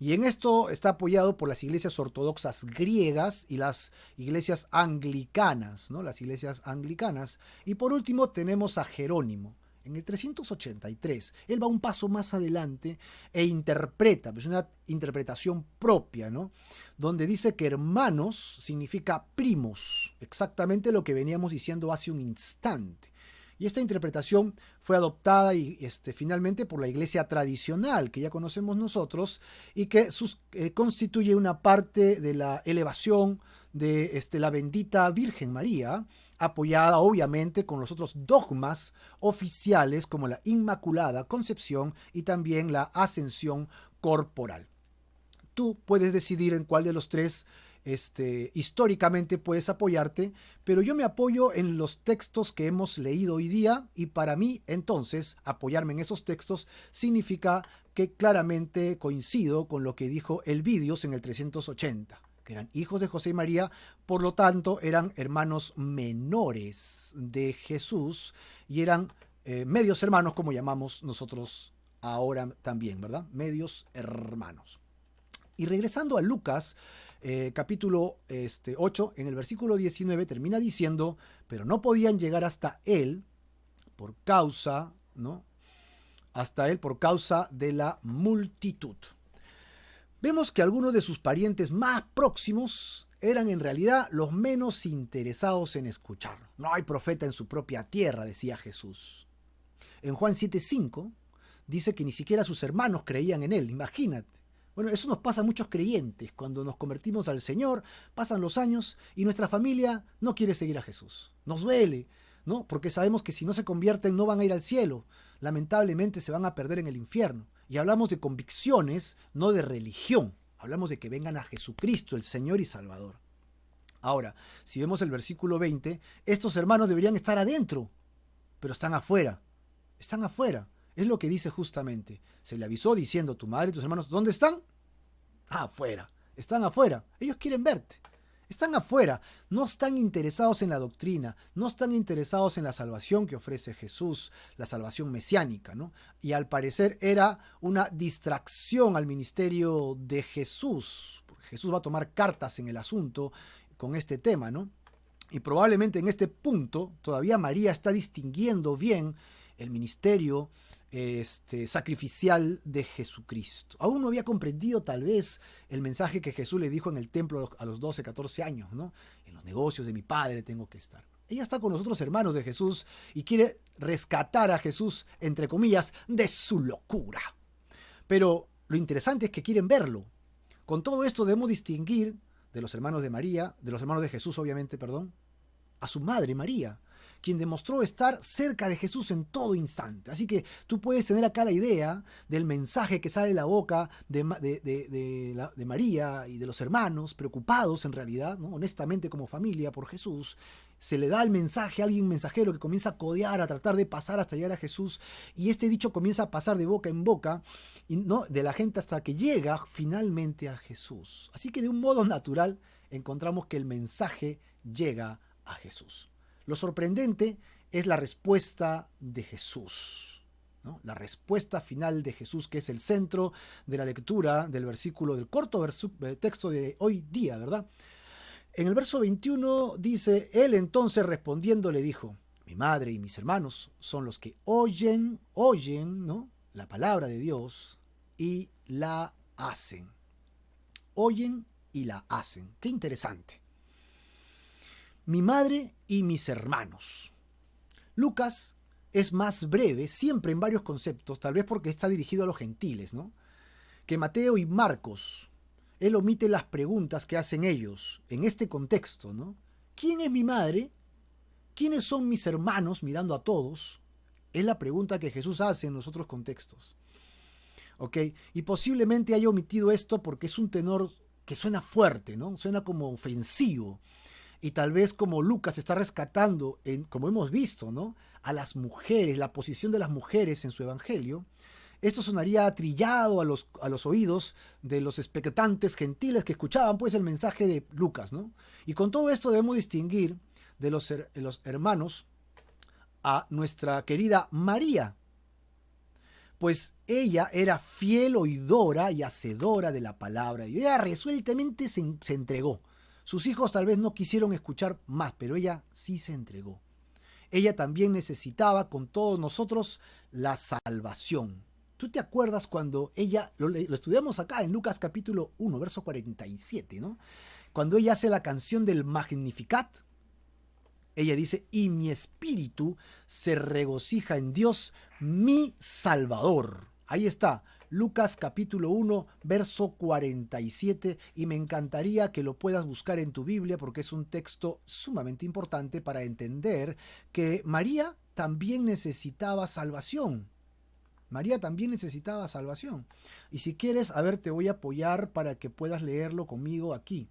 Y en esto está apoyado por las iglesias ortodoxas griegas y las iglesias anglicanas, ¿no? Las iglesias anglicanas. Y por último tenemos a Jerónimo. En el 383, él va un paso más adelante e interpreta, es una interpretación propia, ¿no? Donde dice que hermanos significa primos, exactamente lo que veníamos diciendo hace un instante. Y esta interpretación fue adoptada finalmente por la iglesia tradicional que ya conocemos nosotros y que constituye una parte de la elevación de la bendita Virgen María, apoyada obviamente con los otros dogmas oficiales como la Inmaculada Concepción y también la ascensión corporal. Tú puedes decidir en cuál de los tres históricamente puedes apoyarte, pero yo me apoyo en los textos que hemos leído hoy día y para mí entonces apoyarme en esos textos significa que claramente coincido con lo que dijo Elvidios en el 380, que eran hijos de José y María, por lo tanto eran hermanos menores de Jesús y eran medios hermanos como llamamos nosotros ahora también, ¿verdad? Medios hermanos. Y regresando a Lucas, capítulo 8, en el versículo 19 termina diciendo, pero no podían llegar hasta él por causa, ¿no? Hasta él por causa de la multitud. Vemos que algunos de sus parientes más próximos eran en realidad los menos interesados en escucharlo. No hay profeta en su propia tierra, decía Jesús. En Juan 7:5 dice que ni siquiera sus hermanos creían en él, imagínate. Bueno, eso nos pasa a muchos creyentes. Cuando nos convertimos al Señor, pasan los años y nuestra familia no quiere seguir a Jesús. Nos duele, ¿no? Porque sabemos que si no se convierten no van a ir al cielo. Lamentablemente se van a perder en el infierno. Y hablamos de convicciones, no de religión. Hablamos de que vengan a Jesucristo, el Señor y Salvador. Ahora, si vemos el versículo 20, estos hermanos deberían estar adentro, pero están afuera. Están afuera. Es lo que dice justamente. Se le avisó diciendo, tu madre y tus hermanos, ¿dónde están? Afuera. Están afuera. Ellos quieren verte. Están afuera. No están interesados en la doctrina. No están interesados en la salvación que ofrece Jesús, la salvación mesiánica, ¿no? Y al parecer era una distracción al ministerio de Jesús. Jesús va a tomar cartas en el asunto con este tema, ¿no? Y probablemente en este punto todavía María está distinguiendo bien el ministerio sacrificial de Jesucristo. Aún no había comprendido tal vez el mensaje que Jesús le dijo en el templo a los 12, 14 años, ¿no? En los negocios de mi Padre tengo que estar. Ella está con los otros hermanos de Jesús y quiere rescatar a Jesús, entre comillas, de su locura. Pero lo interesante es que quieren verlo. Con todo esto debemos distinguir de los hermanos de María, de los hermanos de Jesús, obviamente, perdón, a su madre María, quien demostró estar cerca de Jesús en todo instante. Así que tú puedes tener acá la idea del mensaje que sale de la boca de María y de los hermanos, preocupados en realidad, ¿no? Honestamente como familia por Jesús. Se le da el mensaje a alguien mensajero que comienza a codear, a tratar de pasar hasta llegar a Jesús, y este dicho comienza a pasar de boca en boca, ¿no? De la gente hasta que llega finalmente a Jesús. Así que de un modo natural encontramos que el mensaje llega a Jesús. Lo sorprendente es la respuesta de Jesús, ¿no? La respuesta final de Jesús, que es el centro de la lectura del versículo, del corto texto de hoy día, ¿verdad? En el verso 21 dice, él entonces respondiendo le dijo, mi madre y mis hermanos son los que oyen, ¿no? La palabra de Dios y la hacen. Oyen y la hacen. Qué interesante. Mi madre y mis hermanos. Lucas es más breve, siempre en varios conceptos, tal vez porque está dirigido a los gentiles, ¿no? Que Mateo y Marcos. Él omite las preguntas que hacen ellos en este contexto, ¿no? ¿Quién es mi madre? ¿Quiénes son mis hermanos? Mirando a todos. Es la pregunta que Jesús hace en los otros contextos. ¿Ok? Y posiblemente haya omitido esto porque es un tenor que suena fuerte, ¿no? Suena como ofensivo. Y tal vez como Lucas está rescatando, como hemos visto, ¿no? A las mujeres, la posición de las mujeres en su evangelio, esto sonaría trillado a los oídos de los expectantes gentiles que escuchaban pues el mensaje de Lucas, ¿no? Y con todo esto debemos distinguir de los hermanos a nuestra querida María, pues ella era fiel oidora y hacedora de la palabra de Dios. Ella resueltamente se entregó. Sus hijos tal vez no quisieron escuchar más, pero ella sí se entregó. ella también necesitaba con todos nosotros la salvación. ¿Tú te acuerdas cuando ella, lo estudiamos acá en Lucas capítulo 1, verso 47, ¿no? Cuando ella hace la canción del Magnificat, ella dice, y mi espíritu se regocija en Dios, mi Salvador. Ahí está, Lucas capítulo 1, verso 47, y me encantaría que lo puedas buscar en tu Biblia porque es un texto sumamente importante para entender que María también necesitaba salvación. María también necesitaba salvación. Y si quieres, a ver, te voy a apoyar para que puedas leerlo conmigo aquí.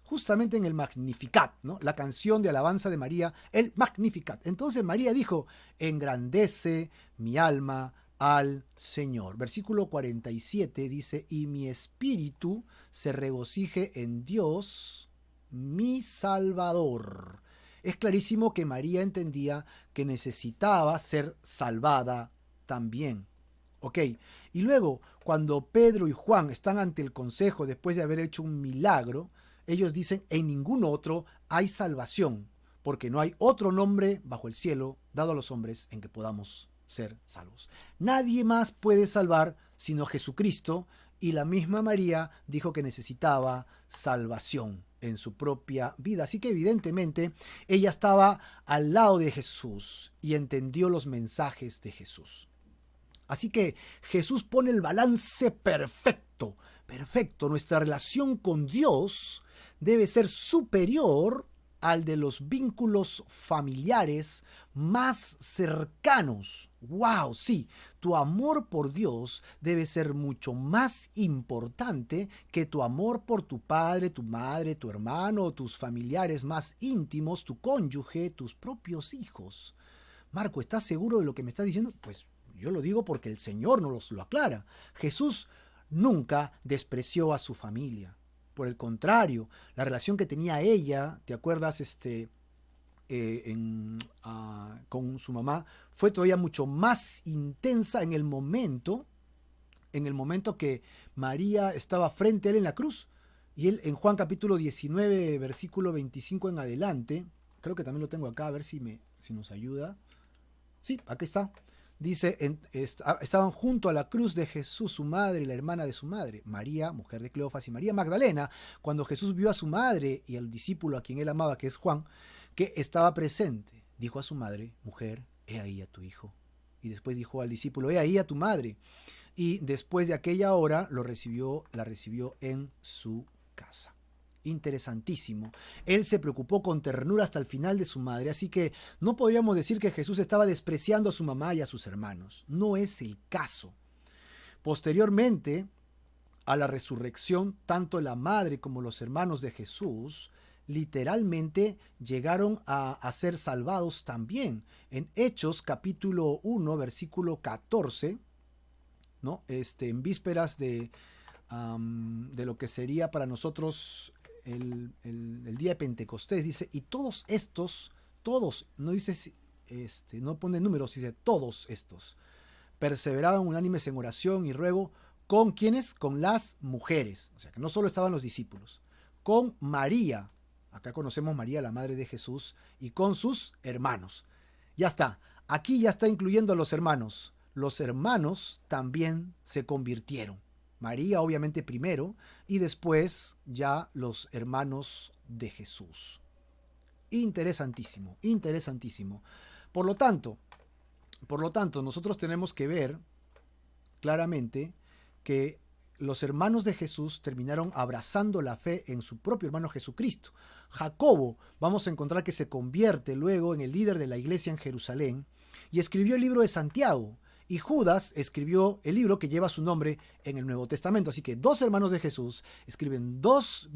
Justamente en el Magnificat, ¿no? La canción de alabanza de María, el Magnificat. Entonces María dijo, engrandece mi alma al Señor. Versículo 47 dice, y mi espíritu se regocije en Dios, mi Salvador. Es clarísimo que María entendía que necesitaba ser salvada también. Ok, y luego, cuando Pedro y Juan están ante el consejo después de haber hecho un milagro, ellos dicen, en ningún otro hay salvación, porque no hay otro nombre bajo el cielo dado a los hombres en que podamos ser salvos. Nadie más puede salvar sino Jesucristo, y la misma María dijo que necesitaba salvación en su propia vida. Así que evidentemente ella estaba al lado de Jesús y entendió los mensajes de Jesús. Así que Jesús pone el balance perfecto, perfecto. Nuestra relación con Dios debe ser superior al de los vínculos familiares más cercanos. ¡Wow! Sí, tu amor por Dios debe ser mucho más importante que tu amor por tu padre, tu madre, tu hermano, tus familiares más íntimos, tu cónyuge, tus propios hijos. Marco, ¿estás seguro de lo que me estás diciendo? Pues yo lo digo porque el Señor nos lo aclara. Jesús nunca despreció a su familia. Por el contrario, la relación que tenía ella, ¿te acuerdas? Con su mamá, fue todavía mucho más intensa en el momento que María estaba frente a él en la cruz. Y él en Juan capítulo 19, versículo 25 en adelante, creo que también lo tengo acá, a ver si nos ayuda. Sí, aquí está. Dice, estaban junto a la cruz de Jesús su madre y la hermana de su madre, María, mujer de Cleofas, y María Magdalena. Cuando Jesús vio a su madre y al discípulo a quien él amaba, que es Juan, que estaba presente, dijo a su madre, mujer, he ahí a tu hijo. Y después dijo al discípulo, he ahí a tu madre. Y después de aquella hora la recibió en su casa. Interesantísimo. Él se preocupó con ternura hasta el final de su madre, así que no podríamos decir que Jesús estaba despreciando a su mamá y a sus hermanos. No es el caso. Posteriormente a la resurrección, tanto la madre como los hermanos de Jesús literalmente llegaron a ser salvados también. En Hechos capítulo 1, versículo 14, ¿no? En vísperas de lo que sería para nosotros el día de Pentecostés, dice, y todos estos, no dice, no pone números, dice todos estos, perseveraban unánimes en oración y ruego, ¿con quiénes? Con las mujeres, o sea que no solo estaban los discípulos, con María, acá conocemos María, la madre de Jesús, y con sus hermanos. Ya está, aquí ya está incluyendo a los hermanos también se convirtieron. María obviamente primero y después ya los hermanos de Jesús. Interesantísimo, interesantísimo. Por lo tanto, nosotros tenemos que ver claramente que los hermanos de Jesús terminaron abrazando la fe en su propio hermano Jesucristo. Jacobo, vamos a encontrar que se convierte luego en el líder de la iglesia en Jerusalén y escribió el libro de Santiago. Y Judas escribió el libro que lleva su nombre en el Nuevo Testamento. Así que dos hermanos de Jesús escriben dos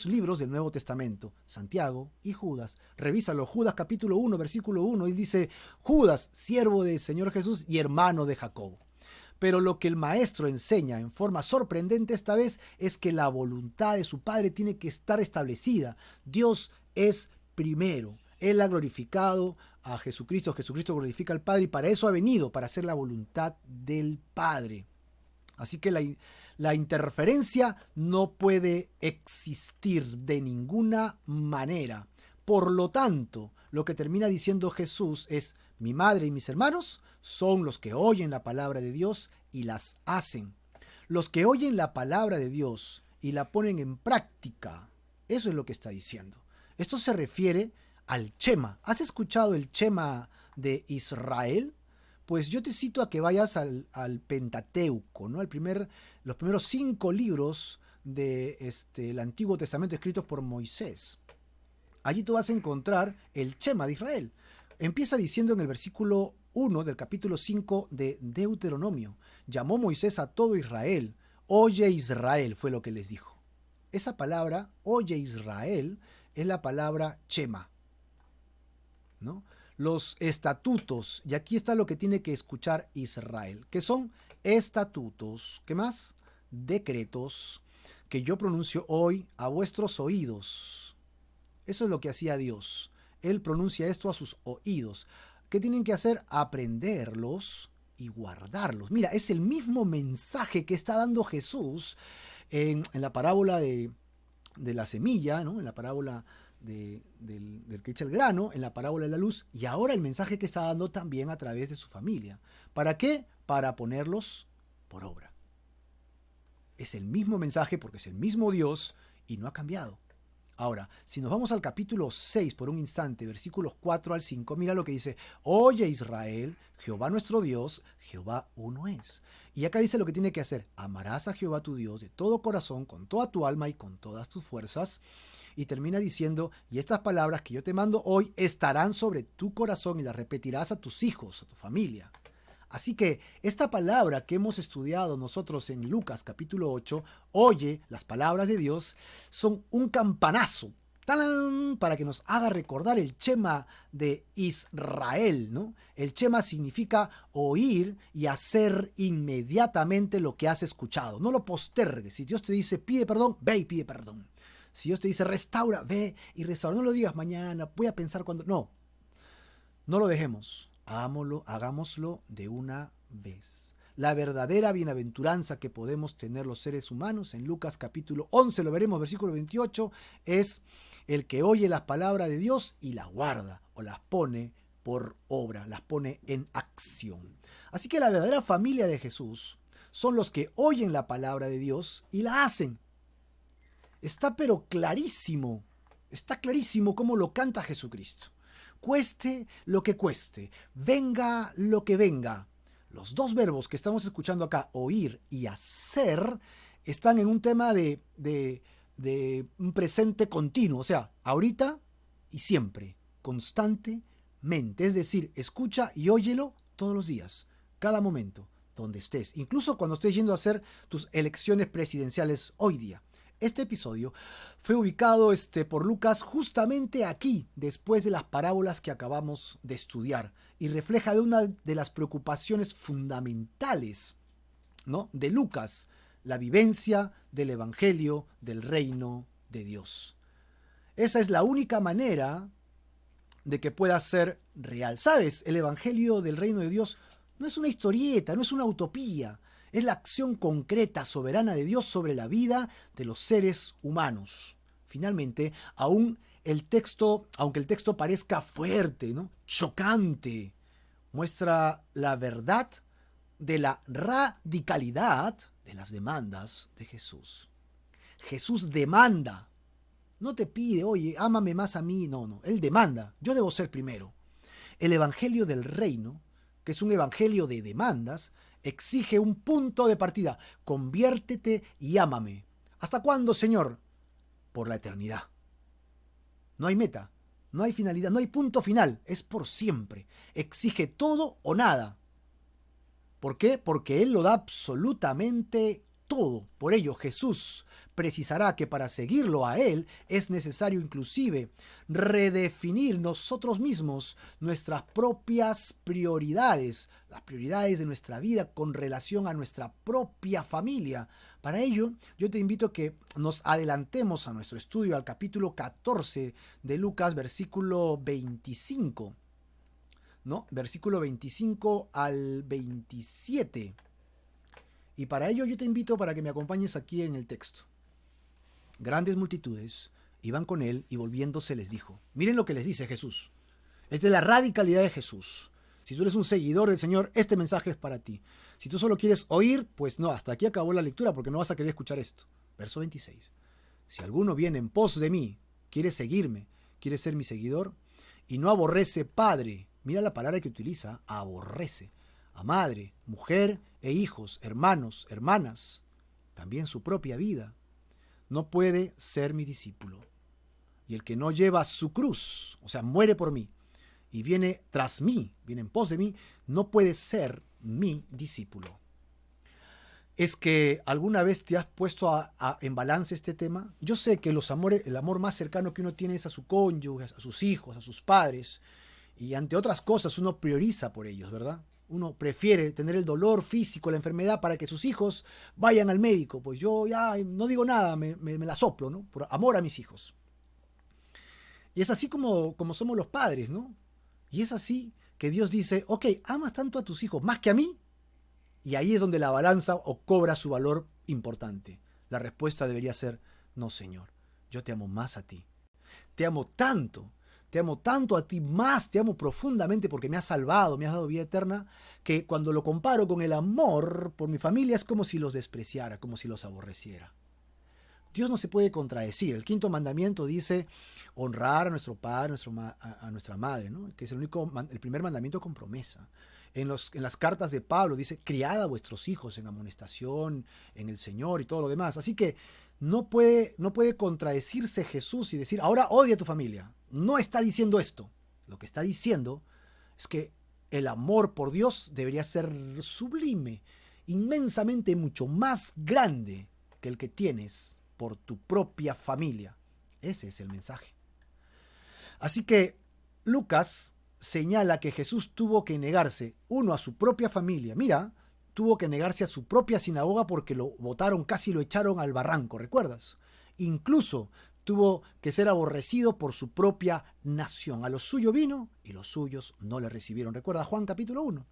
libros del Nuevo Testamento, Santiago y Judas. Revísalo, Judas capítulo 1, versículo 1, y dice, Judas, siervo del Señor Jesús y hermano de Jacobo. Pero lo que el maestro enseña en forma sorprendente esta vez es que la voluntad de su Padre tiene que estar establecida. Dios es primero. Él ha glorificado a Jesucristo, Jesucristo glorifica al Padre y para eso ha venido, para hacer la voluntad del Padre. Así que la interferencia no puede existir de ninguna manera. Por lo tanto, lo que termina diciendo Jesús es: mi madre y mis hermanos son los que oyen la palabra de Dios y las hacen. Los que oyen la palabra de Dios y la ponen en práctica. Eso es lo que está diciendo. Esto se refiere al Shema. ¿Has escuchado el Shema de Israel? Pues yo te cito a que vayas al Pentateuco, ¿no? Los primeros 5 libros del Antiguo Testamento escritos por Moisés. Allí tú vas a encontrar el Shema de Israel. Empieza diciendo en el versículo 1 del capítulo 5 de Deuteronomio: llamó Moisés a todo Israel. Oye Israel, fue lo que les dijo. Esa palabra, oye Israel, es la palabra Shema, ¿no? Los estatutos, y aquí está lo que tiene que escuchar Israel, que son estatutos, ¿qué más? Decretos, que yo pronuncio hoy a vuestros oídos. Eso es lo que hacía Dios. Él pronuncia esto a sus oídos. ¿Qué tienen que hacer? Aprenderlos y guardarlos. Mira, es el mismo mensaje que está dando Jesús en la parábola de la semilla, ¿no? En la parábola del que echa el grano, en la parábola de la luz, y ahora el mensaje que está dando también a través de su familia. ¿Para qué? Para ponerlos por obra. Es el mismo mensaje porque es el mismo Dios y no ha cambiado. Ahora, si nos vamos al capítulo 6 por un instante, versículos 4 al 5, mira lo que dice: oye Israel, Jehová nuestro Dios, Jehová uno es. Y acá dice lo que tiene que hacer: amarás a Jehová tu Dios de todo corazón, con toda tu alma y con todas tus fuerzas. Y termina diciendo: y estas palabras que yo te mando hoy estarán sobre tu corazón y las repetirás a tus hijos, a tu familia. Así que esta palabra que hemos estudiado nosotros en Lucas capítulo 8, oye, las palabras de Dios, son un campanazo, ¡talán!, para que nos haga recordar el Shema de Israel, ¿no? El Shema significa oír y hacer inmediatamente lo que has escuchado. No lo postergues. Si Dios te dice pide perdón, ve y pide perdón. Si Dios te dice restaura, ve y restaura. No lo digas mañana, voy a pensar cuando. No lo dejemos. Hagámoslo de una vez. La verdadera bienaventuranza que podemos tener los seres humanos, en Lucas capítulo 11, lo veremos, versículo 28, es el que oye las palabras de Dios y las guarda, o las pone por obra, las pone en acción. Así que la verdadera familia de Jesús son los que oyen la palabra de Dios y la hacen. Está clarísimo cómo lo canta Jesucristo. Cueste lo que cueste, venga lo que venga. Los dos verbos que estamos escuchando acá, oír y hacer, están en un tema de un presente continuo, o sea, ahorita y siempre, constantemente. Es decir, escucha y óyelo todos los días, cada momento, donde estés, incluso cuando estés yendo a hacer tus elecciones presidenciales hoy día. Este episodio fue ubicado por Lucas justamente aquí, después de las parábolas que acabamos de estudiar, y refleja de una de las preocupaciones fundamentales, ¿no?, de Lucas, la vivencia del evangelio del reino de Dios. Esa es la única manera de que pueda ser real. ¿Sabes? El evangelio del reino de Dios no es una historieta, no es una utopía. Es la acción concreta, soberana de Dios sobre la vida de los seres humanos. Finalmente, aunque el texto parezca fuerte, ¿no?, chocante, muestra la verdad de la radicalidad de las demandas de Jesús. Jesús demanda. No te pide, oye, ámame más a mí. No. Él demanda. Yo debo ser primero. El evangelio del reino, que es un evangelio de demandas, exige un punto de partida. Conviértete y ámame. ¿Hasta cuándo, Señor? Por la eternidad. No hay meta, no hay finalidad, no hay punto final. Es por siempre. Exige todo o nada. ¿Por qué? Porque Él lo da absolutamente todo. Por ello, Jesús precisará que para seguirlo a Él es necesario inclusive redefinir nosotros mismos nuestras propias prioridades, las prioridades de nuestra vida con relación a nuestra propia familia. Para ello, yo te invito a que nos adelantemos a nuestro estudio al capítulo 14 de Lucas, versículo 25. ¿No? Versículo 25 al 27. Y para ello yo te invito para que me acompañes aquí en el texto. Grandes multitudes Iban con él y volviéndose les dijo, miren lo que les dice Jesús. Esta es la radicalidad de Jesús. Si tú eres un seguidor del Señor, este mensaje es para ti. Si tú solo quieres oír, pues no, hasta aquí acabó la lectura porque no vas a querer escuchar esto. Verso 26. Si alguno viene en pos de mí, quiere seguirme, quiere ser mi seguidor, y no aborrece padre, mira la palabra que utiliza, aborrece, a madre, mujer e hijos, hermanos, hermanas, también su propia vida, no puede ser mi discípulo. Y el que no lleva su cruz, o sea, muere por mí, y viene tras mí, viene en pos de mí, no puede ser mi discípulo. ¿Es que alguna vez te has puesto en balance este tema? Yo sé que el amor más cercano que uno tiene es a su cónyuge, a sus hijos, a sus padres, y ante otras cosas uno prioriza por ellos, ¿verdad? Uno prefiere tener el dolor físico, la enfermedad, para que sus hijos vayan al médico. Pues yo ya no digo nada, me la soplo, ¿no? Por amor a mis hijos. Y es así como somos los padres, ¿no? Y es así que Dios dice, ok, amas tanto a tus hijos más que a mí. Y ahí es donde la balanza cobra su valor importante. La respuesta debería ser, no, Señor, yo te amo más a ti. Te amo tanto a ti más, te amo profundamente porque me has salvado, me has dado vida eterna, que cuando lo comparo con el amor por mi familia es como si los despreciara, como si los aborreciera. Dios no se puede contradecir. El quinto mandamiento dice honrar a nuestro padre, a nuestra madre, ¿no? Que es el primer mandamiento con promesa. En las cartas de Pablo dice, criad a vuestros hijos en amonestación, en el Señor y todo lo demás. Así que no puede contradecirse Jesús y decir, ahora odia a tu familia. No está diciendo esto. Lo que está diciendo es que el amor por Dios debería ser sublime, inmensamente mucho más grande que el que tienes por tu propia familia. Ese es el mensaje. Así que Lucas señala que Jesús tuvo que negarse, uno, a su propia familia. Mira, tuvo que negarse a su propia sinagoga porque lo botaron, casi lo echaron al barranco, ¿recuerdas? Incluso tuvo que ser aborrecido por su propia nación. A lo suyo vino y los suyos no le recibieron. ¿Recuerda Juan capítulo 1?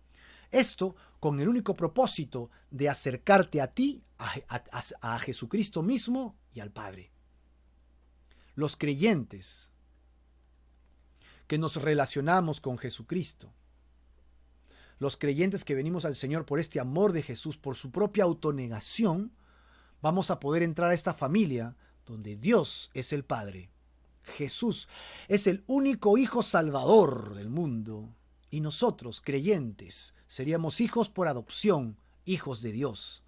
Esto con el único propósito de acercarte a ti, a Jesucristo mismo y al Padre. Los creyentes que nos relacionamos con Jesucristo, los creyentes que venimos al Señor por este amor de Jesús, por su propia autonegación, vamos a poder entrar a esta familia donde Dios es el Padre. Jesús es el único Hijo Salvador del mundo y nosotros, creyentes, seríamos hijos por adopción, hijos de Dios.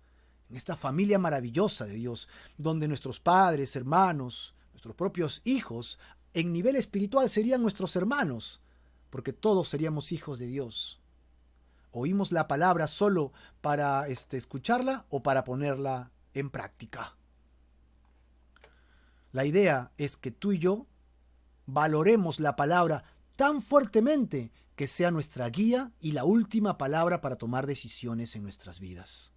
En esta familia maravillosa de Dios, donde nuestros padres, hermanos, nuestros propios hijos, en nivel espiritual serían nuestros hermanos, porque todos seríamos hijos de Dios. ¿Oímos la palabra solo para escucharla o para ponerla en práctica? La idea es que tú y yo valoremos la palabra tan fuertemente que sea nuestra guía y la última palabra para tomar decisiones en nuestras vidas.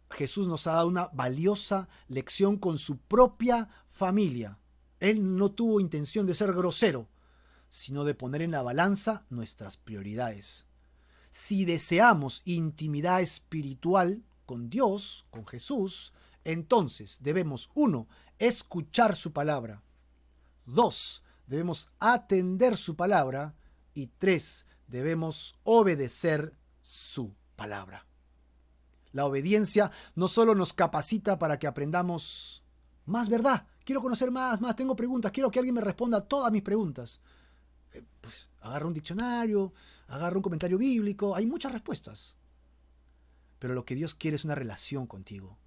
Jesús nos ha dado una valiosa lección con su propia familia. Él no tuvo intención de ser grosero, sino de poner en la balanza nuestras prioridades. Si deseamos intimidad espiritual con Dios, con Jesús, entonces debemos, 1, escuchar su palabra. 2, debemos atender su palabra. Y 3, debemos obedecer su palabra. La obediencia no solo nos capacita para que aprendamos más verdad. Quiero conocer más, tengo preguntas, quiero que alguien me responda a todas mis preguntas. Pues agarra un diccionario, agarra un comentario bíblico, hay muchas respuestas. Pero lo que Dios quiere es una relación contigo.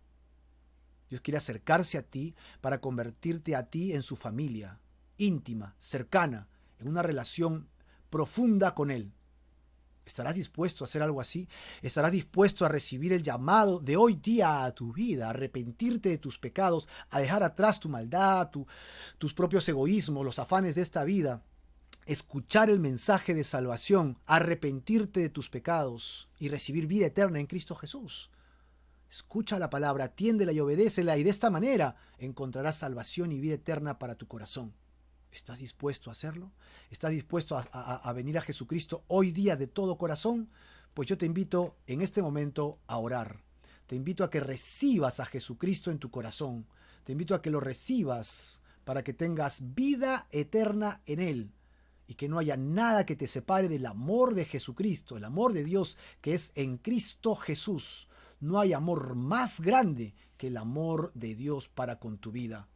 Dios quiere acercarse a ti para convertirte a ti en su familia, íntima, cercana, en una relación profunda con Él. ¿Estarás dispuesto a hacer algo así? ¿Estarás dispuesto a recibir el llamado de hoy día a tu vida, a arrepentirte de tus pecados, a dejar atrás tu maldad, tus propios egoísmos, los afanes de esta vida, escuchar el mensaje de salvación, arrepentirte de tus pecados y recibir vida eterna en Cristo Jesús? Escucha la palabra, atiéndela y obedécela, y de esta manera encontrarás salvación y vida eterna para tu corazón. ¿Estás dispuesto a hacerlo? ¿Estás dispuesto a venir a Jesucristo hoy día de todo corazón? Pues yo te invito en este momento a orar. Te invito a que recibas a Jesucristo en tu corazón. Te invito a que lo recibas para que tengas vida eterna en Él y que no haya nada que te separe del amor de Jesucristo, el amor de Dios que es en Cristo Jesús. No hay amor más grande que el amor de Dios para con tu vida.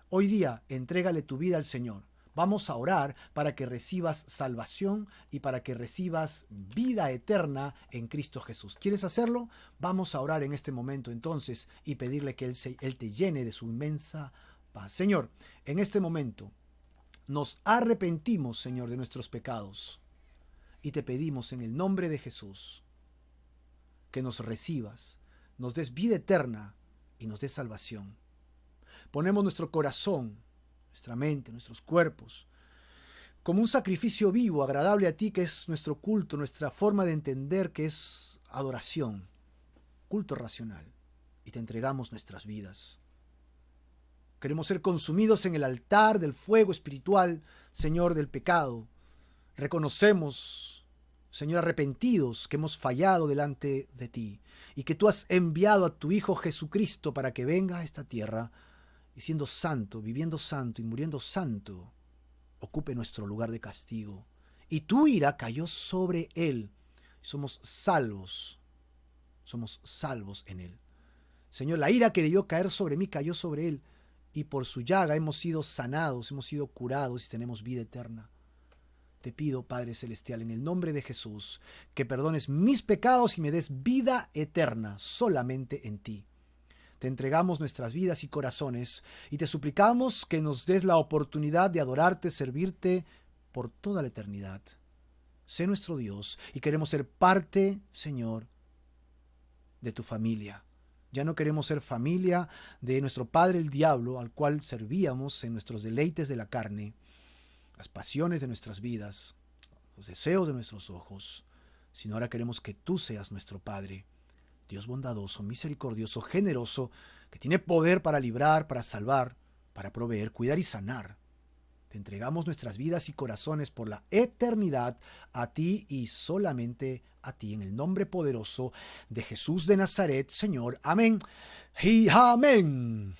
Hoy día, entrégale tu vida al Señor. Vamos a orar para que recibas salvación y para que recibas vida eterna en Cristo Jesús. ¿Quieres hacerlo? Vamos a orar en este momento entonces y pedirle que Él te llene de su inmensa paz. Señor, en este momento nos arrepentimos, Señor, de nuestros pecados y te pedimos en el nombre de Jesús que nos recibas, nos des vida eterna y nos des salvación. Ponemos nuestro corazón, nuestra mente, nuestros cuerpos, como un sacrificio vivo, agradable a ti, que es nuestro culto, nuestra forma de entender que es adoración, culto racional. Y te entregamos nuestras vidas. Queremos ser consumidos en el altar del fuego espiritual, Señor, del pecado. Reconocemos, Señor, arrepentidos que hemos fallado delante de ti y que tú has enviado a tu Hijo Jesucristo para que venga a esta tierra y siendo santo, viviendo santo y muriendo santo, ocupe nuestro lugar de castigo. Y tu ira cayó sobre él. Somos salvos en él. Señor, la ira que debió caer sobre mí cayó sobre él, y por su llaga hemos sido sanados, hemos sido curados y tenemos vida eterna. Te pido, Padre Celestial, en el nombre de Jesús, que perdones mis pecados y me des vida eterna solamente en ti. Te entregamos nuestras vidas y corazones y te suplicamos que nos des la oportunidad de adorarte, servirte por toda la eternidad. Sé nuestro Dios y queremos ser parte, Señor, de tu familia. Ya no queremos ser familia de nuestro padre el diablo, al cual servíamos en nuestros deleites de la carne, las pasiones de nuestras vidas, los deseos de nuestros ojos, sino ahora queremos que tú seas nuestro Padre, Dios bondadoso, misericordioso, generoso, que tiene poder para librar, para salvar, para proveer, cuidar y sanar. Te entregamos nuestras vidas y corazones por la eternidad a ti y solamente a ti, en el nombre poderoso de Jesús de Nazaret, Señor. Amén y amén.